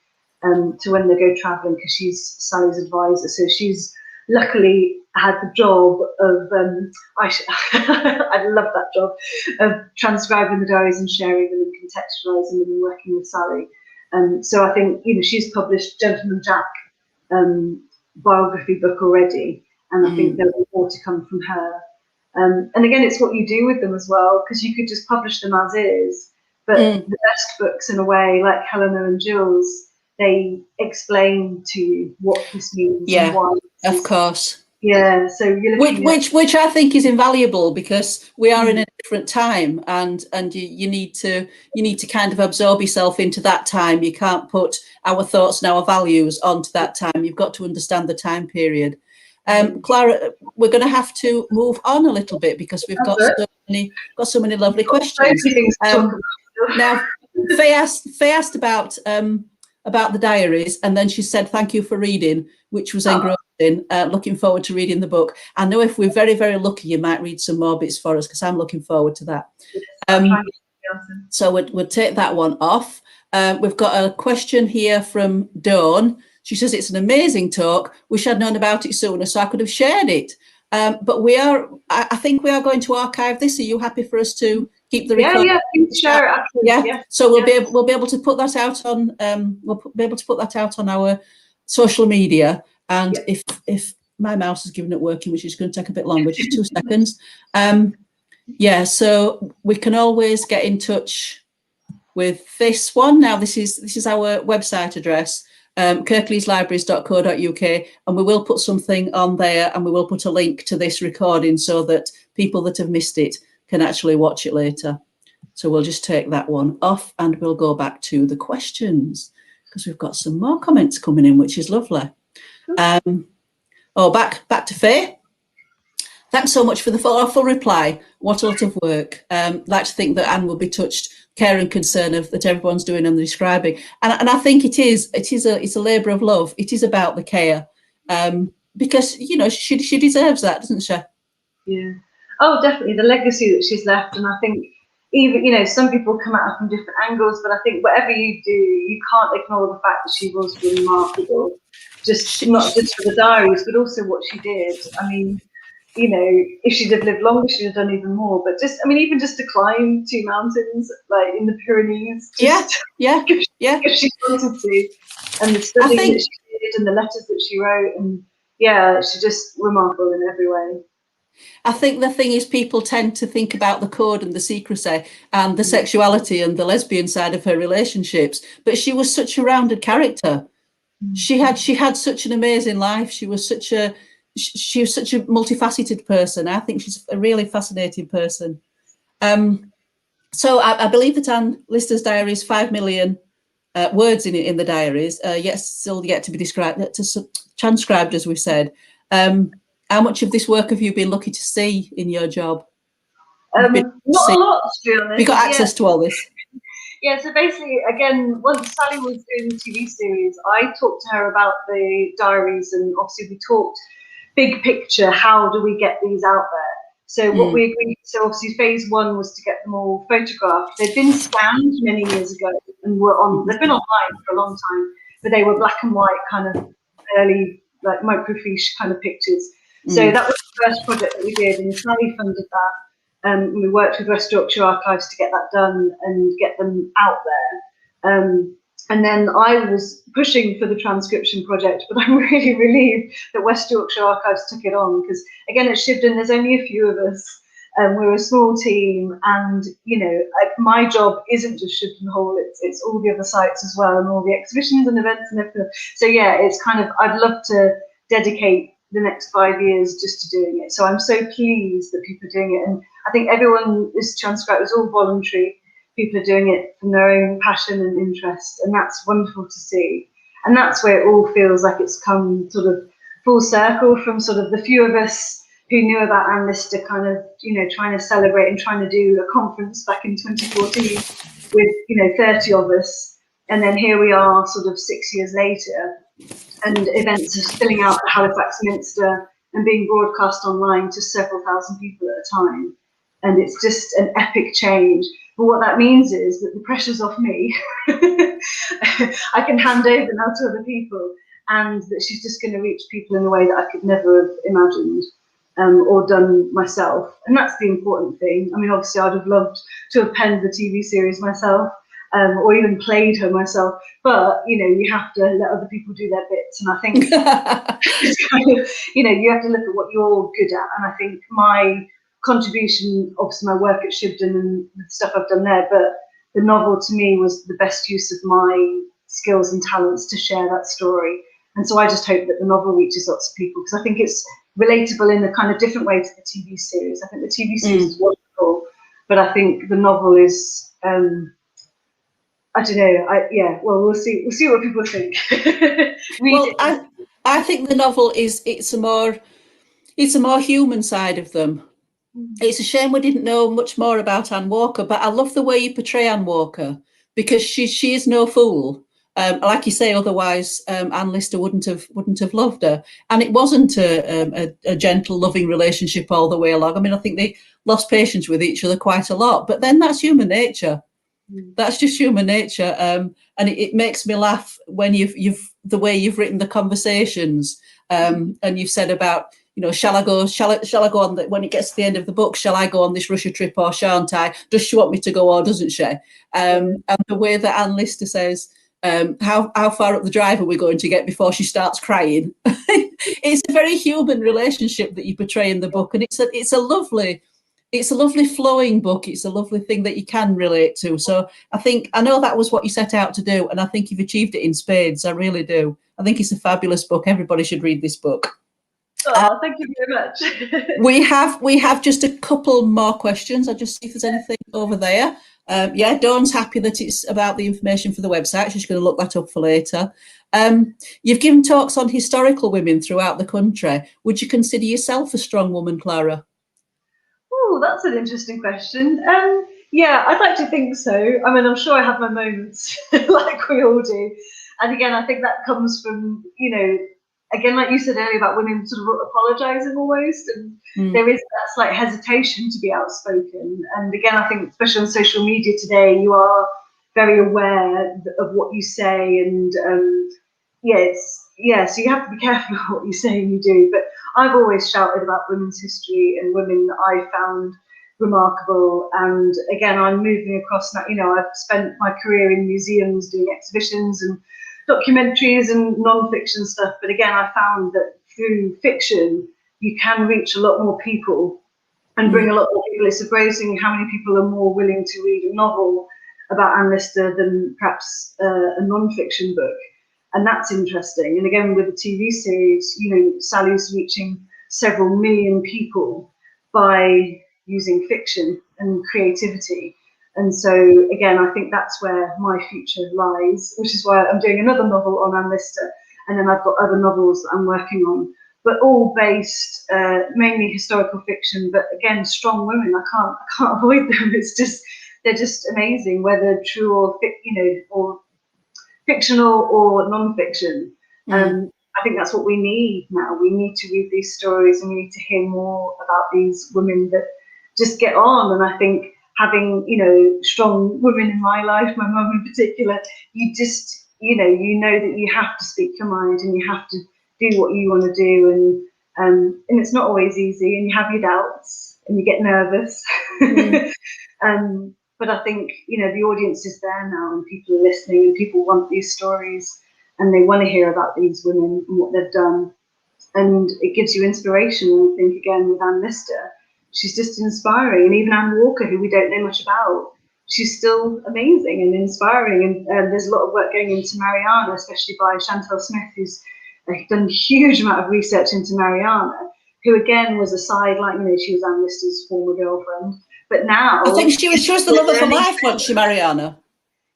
to when they go travelling, because she's Sally's advisor. So she's luckily had the job of, I love that job, of transcribing the diaries and sharing them and contextualising them and working with Sally. So I think, she's published Gentleman Jack biography book already, and I think there'll be more to come from her. And again, it's what you do with them as well, because you could just publish them as is, but the best books, in a way, like Helena and Jules, they explain to you what this means and why. Of course. Yeah, so you're looking which I think is invaluable, because we are in a different time, and you need to kind of absorb yourself into that time. You can't put our thoughts and our values onto that time. You've got to understand the time period. Clara, we're going to have to move on a little bit, because we've got so many lovely questions. Now, Faye asked about the diaries, and then she said thank you for reading, which was engrossing. Looking forward to reading the book. I know if we're very, very lucky, you might read some more bits for us, because I'm looking forward to that. So we'll take that one off. We've got a question here from Dawn. She says, it's an amazing talk. Wish I'd known about it sooner so I could have shared it. But I think we are going to archive this. Are you happy for us to keep the recording? Yeah, please share it. Yeah. So we'll be able to put that out on our social media. And if my mouse is giving it working, which is going to take a bit longer, just 2 seconds. So we can always get in touch with this one. Now, this is our website address, kirkleeslibraries.co.uk, and we will put something on there, and we will put a link to this recording so that people that have missed it can actually watch it later. So we'll just take that one off, and we'll go back to the questions, because we've got some more comments coming in, which is lovely. Back to Faye. Thanks so much for the full reply. What a lot of work. Like to think that Anne will be touched, care and concern that everyone's doing and describing. And I think it's a labour of love. It is about the care, because she deserves that, doesn't she? Yeah. Oh, definitely, the legacy that she's left. And I think even some people come at it from different angles, but I think whatever you do, you can't ignore the fact that she was remarkable. Not just for the diaries, but also what she did. I mean, if she'd have lived longer, she'd have done even more. But even just to climb 2 mountains, like in the Pyrenees. If she wanted to. And the studying that she did and the letters that she wrote. And she's just remarkable in every way. I think the thing is, people tend to think about the code and the secrecy and the sexuality and the lesbian side of her relationships. But she was such a rounded character. She had such an amazing life. She was such a multifaceted person. I think she's a really fascinating person. So I believe that Anne Lister's diary is 5 million words in the diaries. Still yet to be transcribed, as we've said. How much of this work have you been lucky to see in your job? Not a lot, to be honest. You got access to all this? Yeah, so basically, again, once Sally was doing the TV series, I talked to her about the diaries, and obviously we talked big picture, how do we get these out there? So what we agreed, so obviously phase 1 was to get them all photographed. They'd been scanned many years ago and they've been online for a long time, but they were black and white, kind of early, like microfiche kind of pictures. So that was the first project that we did, and Sally funded that. We worked with West Yorkshire Archives to get that done and get them out there. And then I was pushing for the transcription project, but I'm really relieved that West Yorkshire Archives took it on, because again, at Shibden, there's only a few of us. We're a small team, and my job isn't just Shibden Hall; it's all the other sites as well, and all the exhibitions and events and everything. So yeah, it's kind of, I'd love to dedicate the next 5 years just to doing it. So I'm so pleased that people are doing it, and I think everyone is transcribed. It's all voluntary. People are doing it from their own passion and interest, and that's wonderful to see. And that's where it all feels like it's come sort of full circle, from sort of the few of us who knew about Anne Lister kind of, trying to celebrate and trying to do a conference back in 2014 with, 30 of us. And then here we are sort of 6 years later, and events are filling out the Halifax Minster and being broadcast online to several thousand people at a time. And it's just an epic change. But what that means is that the pressure's off me. I can hand over now to other people, and that she's just going to reach people in a way that I could never have imagined or done myself. And that's the important thing. I mean, obviously, I'd have loved to have penned the TV series myself, or even played her myself. But, you have to let other people do their bits. And I think it's kind of, you have to look at what you're good at. And I think my contribution, obviously my work at Shibden and the stuff I've done there, but the novel to me was the best use of my skills and talents to share that story. And so I just hope that the novel reaches lots of people, because I think it's relatable in a kind of different way to the TV series. I think the TV series is wonderful, but I think the novel is, I don't know. Well, we'll see what people think. Well, I think the novel it's a more human side of them. It's a shame we didn't know much more about Anne Walker, but I love the way you portray Anne Walker, because she is no fool. Like you say, otherwise Anne Lister wouldn't have loved her, and it wasn't a gentle, loving relationship all the way along. I mean, I think they lost patience with each other quite a lot, but then that's human nature. That's just human nature, and it makes me laugh when you've the way you've written the conversations, and you've said about, shall I go on when it gets to the end of the book, shall I go on this Russia trip or shan't I? Does she want me to go or doesn't she? And the way that Anne Lister says, how far up the drive are we going to get before she starts crying? It's a very human relationship that you portray in the book, and it's a lovely flowing book. It's a lovely thing that you can relate to. So I know that was what you set out to do, and I think you've achieved it in spades. I really do. I think it's a fabulous book. Everybody should read this book. Oh, thank you very much. we have just a couple more questions. I'll just see if there's anything over there. Dawn's happy that it's about the information for the website. She's going to look that up for later. You've given talks on historical women throughout the country. Would you consider yourself a strong woman, Clara? Oh, that's an interesting question. Yeah, I'd like to think so. I mean, I'm sure I have my moments, like we all do. And again, I think that comes from, again, like you said earlier about women sort of apologising almost, and there is that slight hesitation to be outspoken. And again, I think especially on social media today, you are very aware of what you say, and so you have to be careful of what you say and you do. But I've always shouted about women's history and women that I found remarkable. And again, I'm moving across now. I've spent my career in museums doing exhibitions and documentaries and non-fiction stuff. But again, I found that through fiction, you can reach a lot more people and bring a lot more people. It's surprising how many people are more willing to read a novel about Anne Lister than perhaps a non-fiction book. And that's interesting. And again, with the TV series, Sally's reaching several million people by using fiction and creativity. And so, again, I think that's where my future lies, which is why I'm doing another novel on Anne Lister. And then I've got other novels that I'm working on, but all based mainly historical fiction. But again, strong women, I can't avoid them. They're just amazing, whether true or or fictional or non-fiction. I think that's what we need now. We need to read these stories, and we need to hear more about these women that just get on. And I think having, strong women in my life, my mum in particular, you just, you know that you have to speak your mind, and you have to do what you want to do. And it's not always easy, and you have your doubts and you get nervous. But I think, the audience is there now, and people are listening, and people want these stories, and they want to hear about these women and what they've done. And it gives you inspiration. And I think, again, with Anne Lister, she's just inspiring. And even Anne Walker, who we don't know much about, she's still amazing and inspiring. And there's a lot of work going into Mariana, especially by Chantal Smith, who's done a huge amount of research into Mariana, who again was a sideline. She was Anne Lister's former girlfriend, but now I think she was the love of her life, wasn't she, Mariana?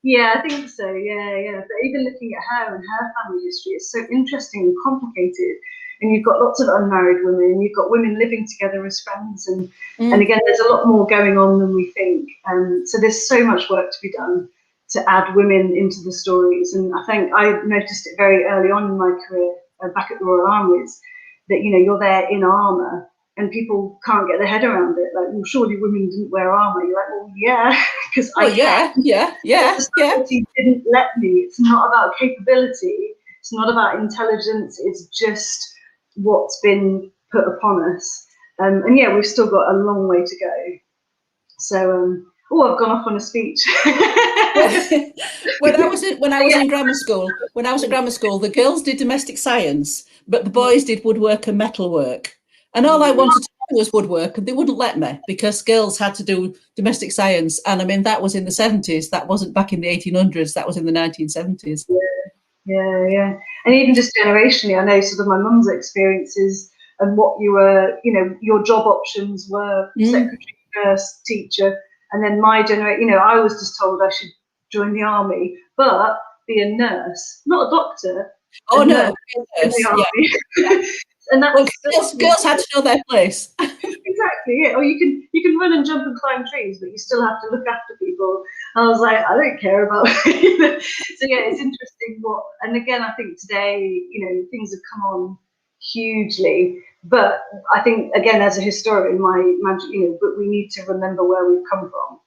Yeah, I think so. Yeah. But even looking at her and her family history, it's so interesting and complicated. And you've got lots of unmarried women, you've got women living together as friends, and again, there's a lot more going on than we think. So there's so much work to be done to add women into the stories. And I think I noticed it very early on in my career, back at the Royal Armies, that you're there in armour and people can't get their head around it. Like, well, surely women didn't wear armour. You're like, well, yeah, because yeah. Society didn't let me. It's not about capability. It's not about intelligence. It's just what's been put upon us. And yeah, we've still got a long way to go. So, I've gone off on a speech. when I was in grammar school, the girls did domestic science, but the boys did woodwork and metalwork. And all I wanted to do was woodwork, and they wouldn't let me because girls had to do domestic science. And I mean, that was in the 70s. That wasn't back in the 1800s. That was in the 1970s. Yeah. And even just generationally, I know sort of my mum's experiences and what you were, your job options were secretary, nurse, teacher. And then my generation, I was just told I should join the army, but be a nurse, not a doctor. Oh, no. Nurse, yeah. And that's girls had to know their place. Exactly, yeah. Or you can run and jump and climb trees, but you still have to look after people. I was like, I don't care about So yeah, it's interesting and again, I think today, things have come on hugely. But I think, again, as a historian, but we need to remember where we've come from.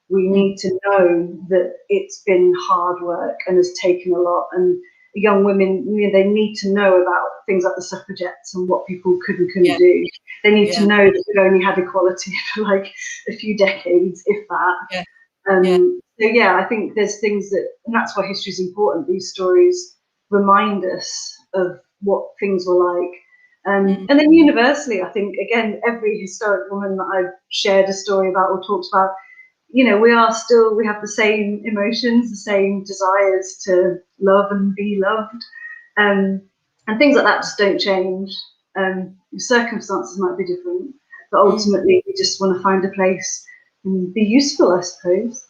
We need to know that it's been hard work and has taken a lot. And young women, they need to know about things like the suffragettes and what people could and couldn't do. They need to know that we've only had equality for like a few decades, if that. So yeah, I think there's things and that's why history is important. These stories remind us of what things were like. And then universally, I think, again, every historic woman that I've shared a story about or talked about, we have the same emotions, the same desires to love and be loved. And things like that just don't change. Circumstances might be different, but ultimately we just want to find a place and be useful, I suppose.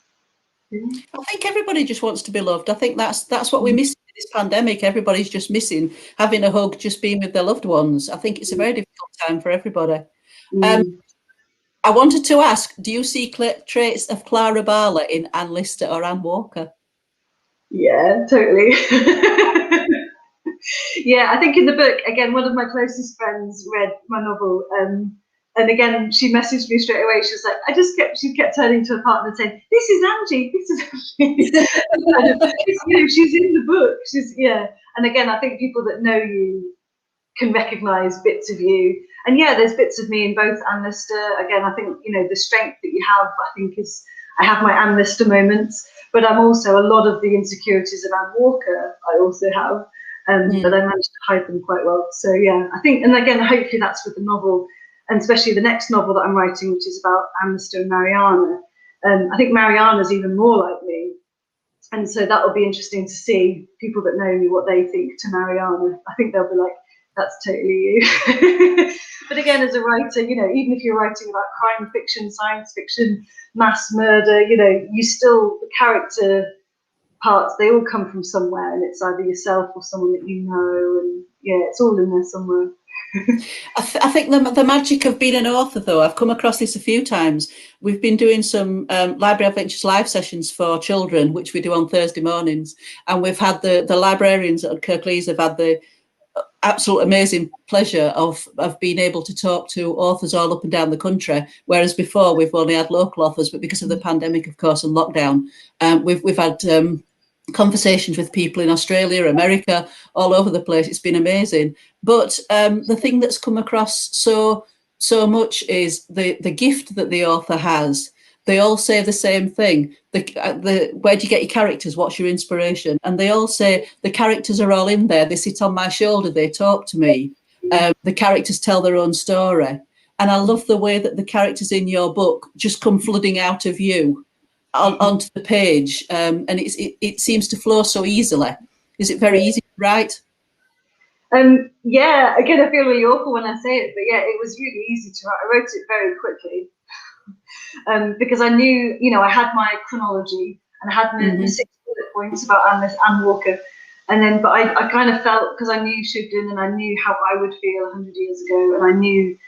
I think everybody just wants to be loved. I think that's what we miss in this pandemic. Everybody's just missing having a hug, just being with their loved ones. I think it's a very difficult time for everybody. I wanted to ask, do you see traits of Clara Barley in Anne Lister or Anne Walker? Yeah, totally. Yeah, I think in the book, again, one of my closest friends read my novel, and again, she messaged me straight away. She was like, she kept turning to her partner and saying, "This is Angie. This is Angie." She's in the book. And again, I think people that know you can recognise bits of you. And yeah, there's bits of me in both Anne Lister. Again, I think, the strength that you have, I think I have my Anne Lister moments, but I'm also a lot of the insecurities of Anne Walker I also have, but I managed to hide them quite well. So yeah, I think, and again, hopefully that's with the novel, and especially the next novel that I'm writing, which is about Anne Lister and Mariana. I think Mariana's even more like me. And so that will be interesting to see people that know me, what they think to Mariana. I think they'll be like, that's totally you. But again, as a writer, even if you're writing about crime fiction, science fiction, mass murder, you still, the character parts, they all come from somewhere, and it's either yourself or someone that you know, and yeah, it's all in there somewhere. I think the magic of being an author, though, I've come across this a few times. We've been doing some Library Adventures live sessions for children, which we do on Thursday mornings, and we've had the librarians at Kirklees have had the absolute amazing pleasure of being able to talk to authors all up and down the country, whereas before we've only had local authors, but because of the pandemic, of course, and lockdown, we've had conversations with people in Australia, America, all over the place. It's been amazing. But the thing that's come across so much is the gift that the author has. They all say the same thing. Where do you get your characters? What's your inspiration? And they all say the characters are all in there. They sit on my shoulder. They talk to me. The characters tell their own story. And I love the way that the characters in your book just come flooding out of you onto the page. And it seems to flow so easily. Is it very easy to write? Yeah, again, I feel really awful when I say it, but yeah, it was really easy to write. I wrote it very quickly. Because I knew, I had my chronology and I had my 6 bullet points about Anne Walker. And then, but I kind of felt, because I knew Shibden and I knew how I would feel 100 years ago, and I knew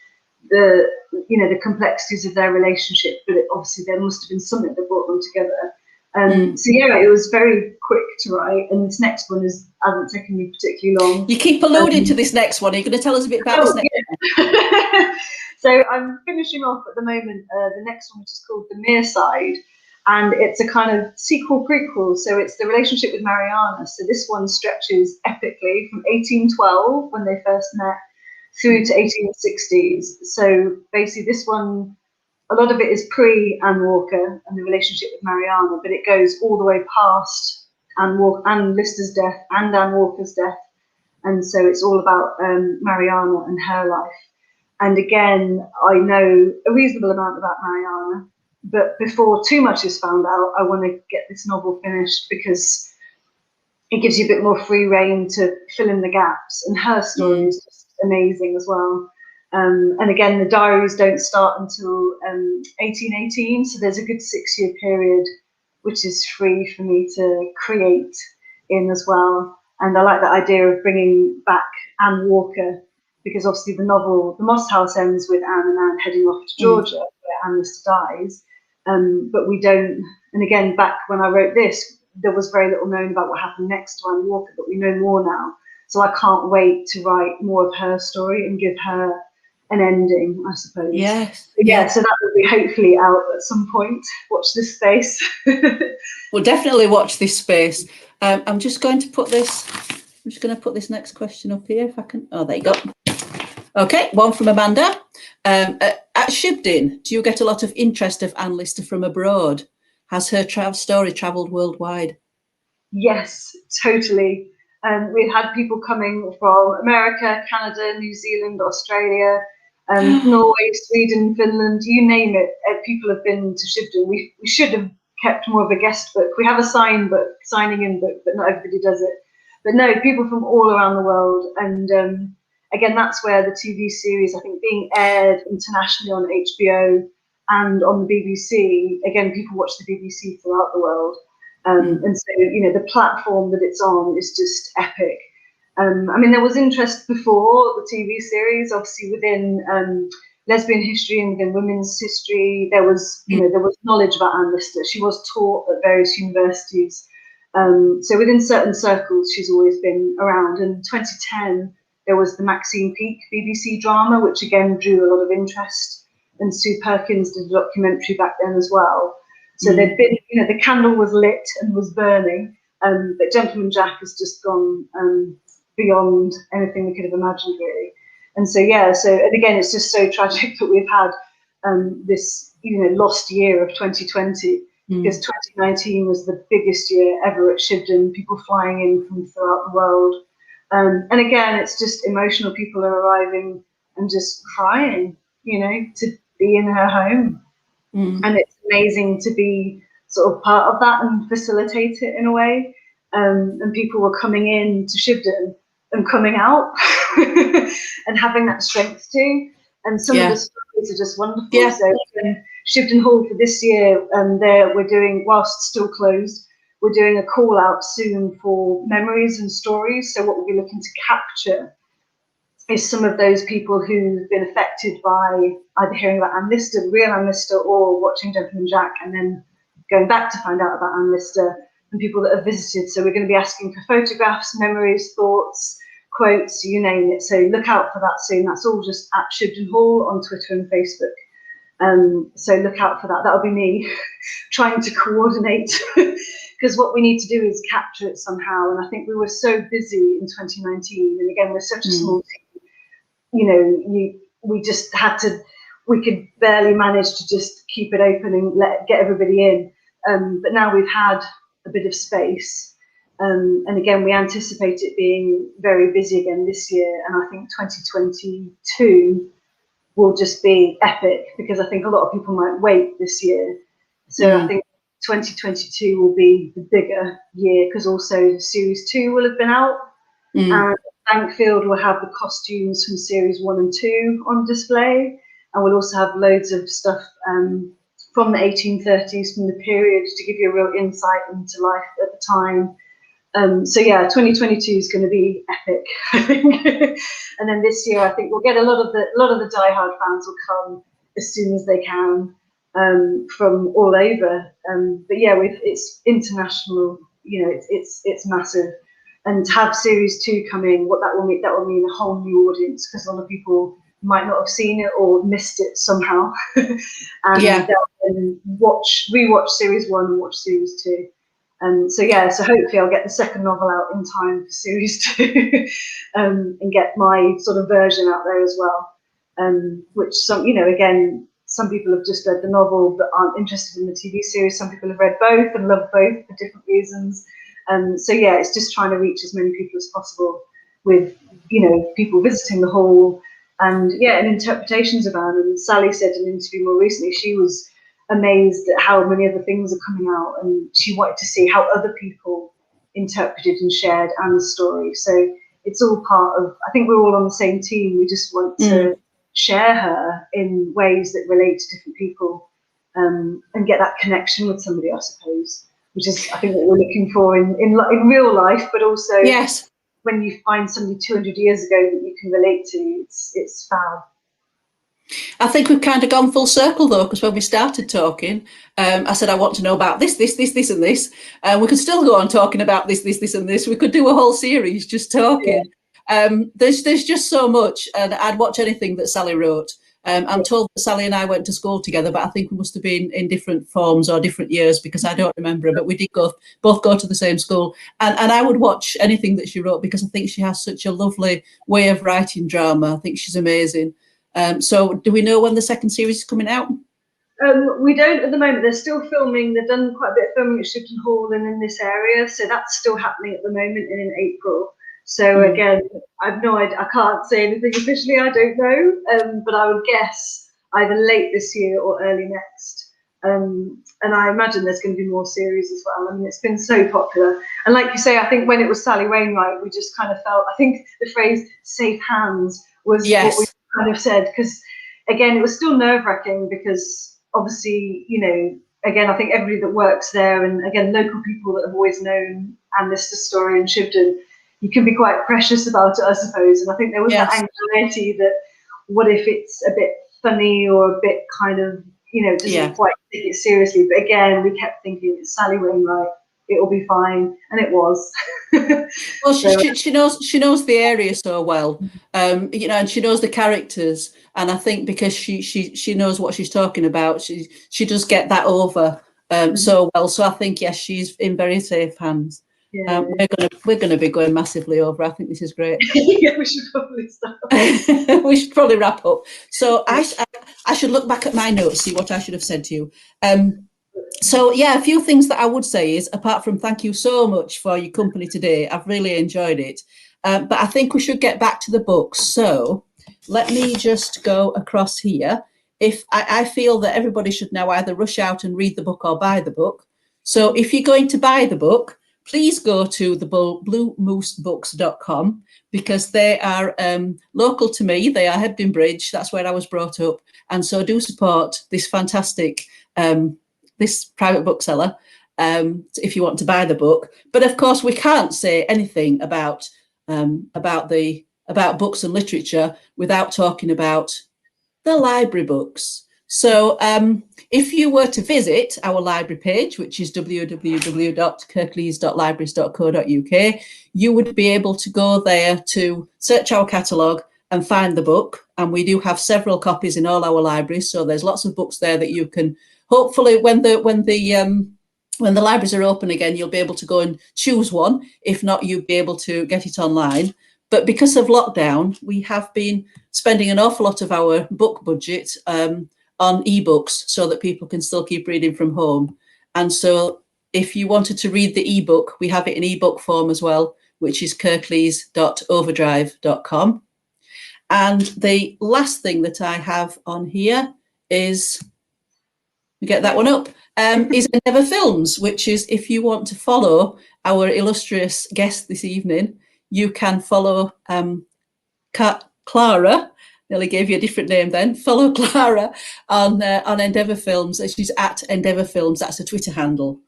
the complexities of their relationship, but obviously there must have been something that brought them together. So yeah, it was very quick to write, and this next one hasn't taken me particularly long. You keep alluding to this next one. Are you going to tell us a bit about this next one? So I'm finishing off at the moment the next one, which is called The Mere Side, and it's a kind of sequel prequel. So it's the relationship with Mariana. So this one stretches epically from 1812, when they first met, through to 1860s. So basically this one, a lot of it is pre-Anne Walker and the relationship with Mariana, but it goes all the way past Anne Lister's death and Anne Walker's death. And so it's all about Mariana and her life. And again, I know a reasonable amount about Mariana, but before too much is found out, I want to get this novel finished because it gives you a bit more free rein to fill in the gaps. And her story is just amazing as well. And again, the diaries don't start until 1818, so there's a good 6-year period which is free for me to create in as well. And I like the idea of bringing back Anne Walker, because obviously the novel, The Moss House, ends with Anne and Anne heading off to Georgia, where Anne Lister dies. But we don't, and again, back when I wrote this, there was very little known about what happened next to Anne Walker, but we know more now. So I can't wait to write more of her story and give her an ending, I suppose. Yes. Yeah, so that will be hopefully out at some point. Watch this space. We'll definitely watch this space. I'm just going to put this, next question up here if I can. Oh, there you go. Okay, one from Amanda. At Shibden, do you get a lot of interest of Anne Lister from abroad? Has her story travelled worldwide? Yes, totally. We've had people coming from America, Canada, New Zealand, Australia, Norway, Sweden, Finland, you name it. People have been to Shibden. We should have kept more of a guest book. We have a signing in book, but not everybody does it. But no, people from all around the world. And again, that's where the TV series, I think, being aired internationally on HBO and on the BBC, again, people watch the BBC throughout the world. And so, the platform that it's on is just epic. I mean, there was interest before the TV series, obviously within lesbian history and within women's history. There was, there was knowledge about Anne Lister. She was taught at various universities. So within certain circles, she's always been around. In 2010, there was the Maxine Peake BBC drama, which again drew a lot of interest. And Sue Perkins did a documentary back then as well. So there'd been, the candle was lit and was burning, but Gentleman Jack has just gone beyond anything we could have imagined, really. And so, and again, it's just so tragic that we've had this, lost year of 2020, because 2019 was the biggest year ever at Shibden, people flying in from throughout the world. And again, it's just emotional. People are arriving and just crying, to be in her home. And it's amazing to be sort of part of that and facilitate it in a way. And people were coming in to Shibden and coming out and having that strength too. And some of the stories are just wonderful. Yeah. So Shibden Hall for this year, we're doing, whilst still closed, we're doing a call out soon for memories and stories. So what we'll be looking to capture is some of those people who've been affected by either hearing about Anne Lister, the real Anne Lister, or watching Gentleman Jack and then going back to find out about Anne Lister, and people that have visited. So we're going to be asking for photographs, memories, thoughts, quotes, you name it. So look out for that soon. That's all just at Shibden Hall on Twitter and Facebook. So look out for that. That'll be me trying to coordinate, because what we need to do is capture it somehow. And I think we were so busy in 2019, and again, we're such a small team, you know, we just had to, we could barely manage to just keep it open and get everybody in. But now we've had a bit of space. And again, we anticipate it being very busy again this year. And I think 2022 will just be epic, because I think a lot of people might wait this year. So I think 2022 will be the bigger year, because also Series 2 will have been out. And Bankfield will have the costumes from Series 1 and 2 on display. And we'll also have loads of stuff from the 1830s, from the period, to give you a real insight into life at the time. So yeah, 2022 is going to be epic, I think. And then this year, I think we'll get a lot of the diehard fans will come as soon as they can, from all over. But yeah, it's international. You know, it's massive. And to have Series 2 coming, what that will mean a whole new audience, because a lot of people might not have seen it or missed it somehow. And then rewatch Series 1 and watch Series 2. So yeah, so hopefully I'll get the second novel out in time for Series 2, and get my sort of version out there as well. Which some, you know, again, some people have just read the novel but aren't interested in the TV series. Some people have read both and love both for different reasons. So yeah, it's just trying to reach as many people as possible with, you know, people visiting the hall and interpretations around. And Sally said in an interview more recently, she was amazed at how many other things are coming out, and she wanted to see how other people interpreted and shared Anne's story. So it's all part of, I think we're all on the same team. We just want to share her in ways that relate to different people, and get that connection with somebody, I suppose, which is, I think, what we're looking for in real life, but also when you find somebody 200 years ago that you can relate to, it's fab. I think we've kind of gone full circle, though, because when we started talking, I said I want to know about this, and this. We could still go on talking about this, and this. We could do a whole series just talking. There's just so much, and I'd watch anything that Sally wrote. I'm told that Sally and I went to school together, but I think we must have been in different forms or different years, because I don't remember it, but we did both go to the same school. And I would watch anything that she wrote, because I think she has such a lovely way of writing drama. I think she's amazing. So do we know when the second series is coming out? We don't at the moment. They're still filming. They've done quite a bit of filming at Shipton Hall and in this area. So that's still happening at the moment and in April. So again, I've no idea. I can't say anything officially. I don't know. But I would guess either late this year or early next. And I imagine there's going to be more series as well. I mean, it's been so popular. And like you say, I think when it was Sally Wainwright, we just kind of felt, I think the phrase safe hands was what we kind of said, because again, it was still nerve-wracking, because obviously, you know, again, I think everybody that works there, and again, local people that have always known Anne Lister's story in Shibden, you can be quite precious about it, I suppose. And I think there was that anxiety that, what if it's a bit funny or a bit kind of, you know, doesn't quite take it seriously. But again, we kept thinking, it's Sally Wainwright, it'll be fine, and it was. Well, she knows the area so well, you know, and she knows the characters, and I think because she knows what she's talking about, she does get that over so well. So I think she's in very safe hands. We're gonna be going massively over. I think this is great. Yeah, we should probably stop. We should probably wrap up. So I should look back at my notes, see what I should have said to you. So yeah, a few things that I would say is, apart from thank you so much for your company today, I've really enjoyed it. But I think we should get back to the books. So let me just go across here. If I feel that everybody should now either rush out and read the book or buy the book. So if you're going to buy the book, please go to the bluemoosebooks.com, because they are local to me. They are Hebden Bridge. That's where I was brought up. And so do support this fantastic this private bookseller if you want to buy the book. But of course, we can't say anything about books and literature without talking about the library books. So if you were to visit our library page, which is www.kirklees.libraries.co.uk, you would be able to go there to search our catalogue and find the book. And we do have several copies in all our libraries, so there's lots of books there that you can hopefully, when the when the libraries are open again, you'll be able to go and choose one. If not, you'll be able to get it online. But because of lockdown, we have been spending an awful lot of our book budget on ebooks so that people can still keep reading from home. And so if you wanted to read the ebook, we have it in ebook form as well, which is kirklees.overdrive.com. And the last thing that I have on here is, we get that one up, is Endeavour Films, which is, if you want to follow our illustrious guest this evening, you can follow Clara. Nearly gave you a different name then. Follow Clara on Endeavour Films. She's at Endeavour Films. That's a Twitter handle.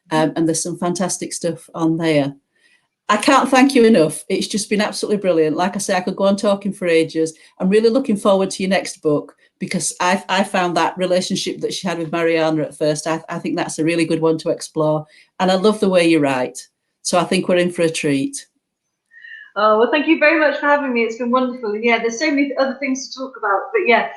And there's some fantastic stuff on there. I can't thank you enough. It's just been absolutely brilliant. Like I say, I could go on talking for ages. I'm really looking forward to your next book, because I found that relationship that she had with Mariana at first, I think that's a really good one to explore. And I love the way you write. So I think we're in for a treat. Oh, well, thank you very much for having me. It's been wonderful. And yeah, there's so many other things to talk about. But yeah,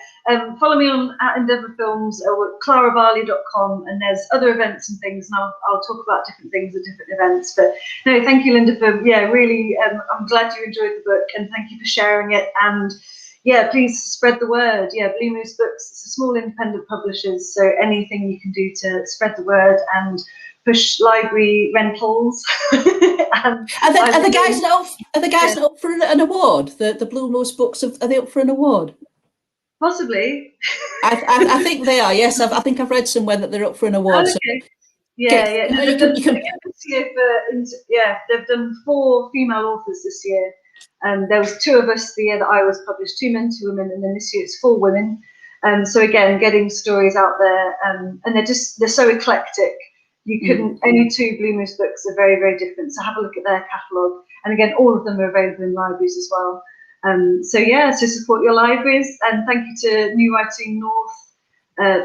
follow me on at Endeavour Films or clarabarley.com, and there's other events and things, and I'll talk about different things at different events. But no, thank you, Linda, for, yeah, really, I'm glad you enjoyed the book, and thank you for sharing it. And yeah, please spread the word. Yeah, Blue Moose Books, it's a small independent publishers, so anything you can do to spread the word and push library rentals. Are the guys not up for an award? The Blue Moose books, are they up for an award? Possibly. I think they are. Yes, I think I've read somewhere that they're up for an award. Okay. So yeah. No, they've done 4 female authors this year. There was 2 of us the year that I was published, 2 men, 2 women, and then this year it's 4 women. So again, getting stories out there, and they're so eclectic. You couldn't, any 2 Blue Moose books are very, very different. So have a look at their catalogue. And again, all of them are available in libraries as well. So yeah, so support your libraries. And thank you to New Writing North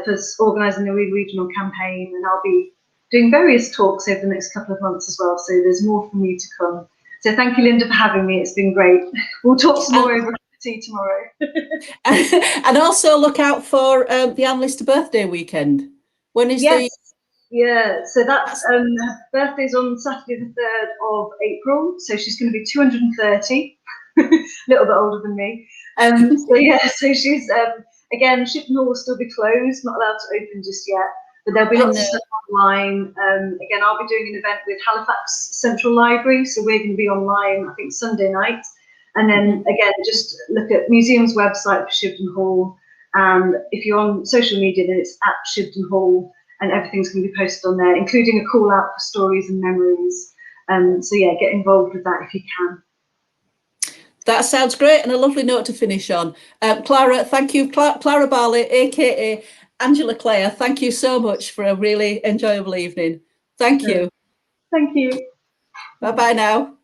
for organising the Read Regional campaign. And I'll be doing various talks over the next couple of months as well. So there's more from me to come. So thank you, Linda, for having me. It's been great. We'll talk some more over tea tomorrow. And also look out for the Anne Lister birthday weekend. When is the... Yeah, so that's her birthday's on Saturday the 3rd of April, so she's going to be 230, a little bit older than me. So yeah, so she's again, Shipton Hall will still be closed, not allowed to open just yet, but there'll be lots of stuff online. Again, I'll be doing an event with Halifax Central Library, so we're going to be online, I think, Sunday night. And then again, just look at museum's website for Shipton Hall, and if you're on social media, then it's at Shipton Hall. And everything's going to be posted on there, including a call out for stories and memories. So yeah, get involved with that if you can. That sounds great, and a lovely note to finish on. Clara, thank you. Clara Barley, aka Angela Clare, thank you so much for a really enjoyable evening. Thank you. Thank you. Bye-bye now.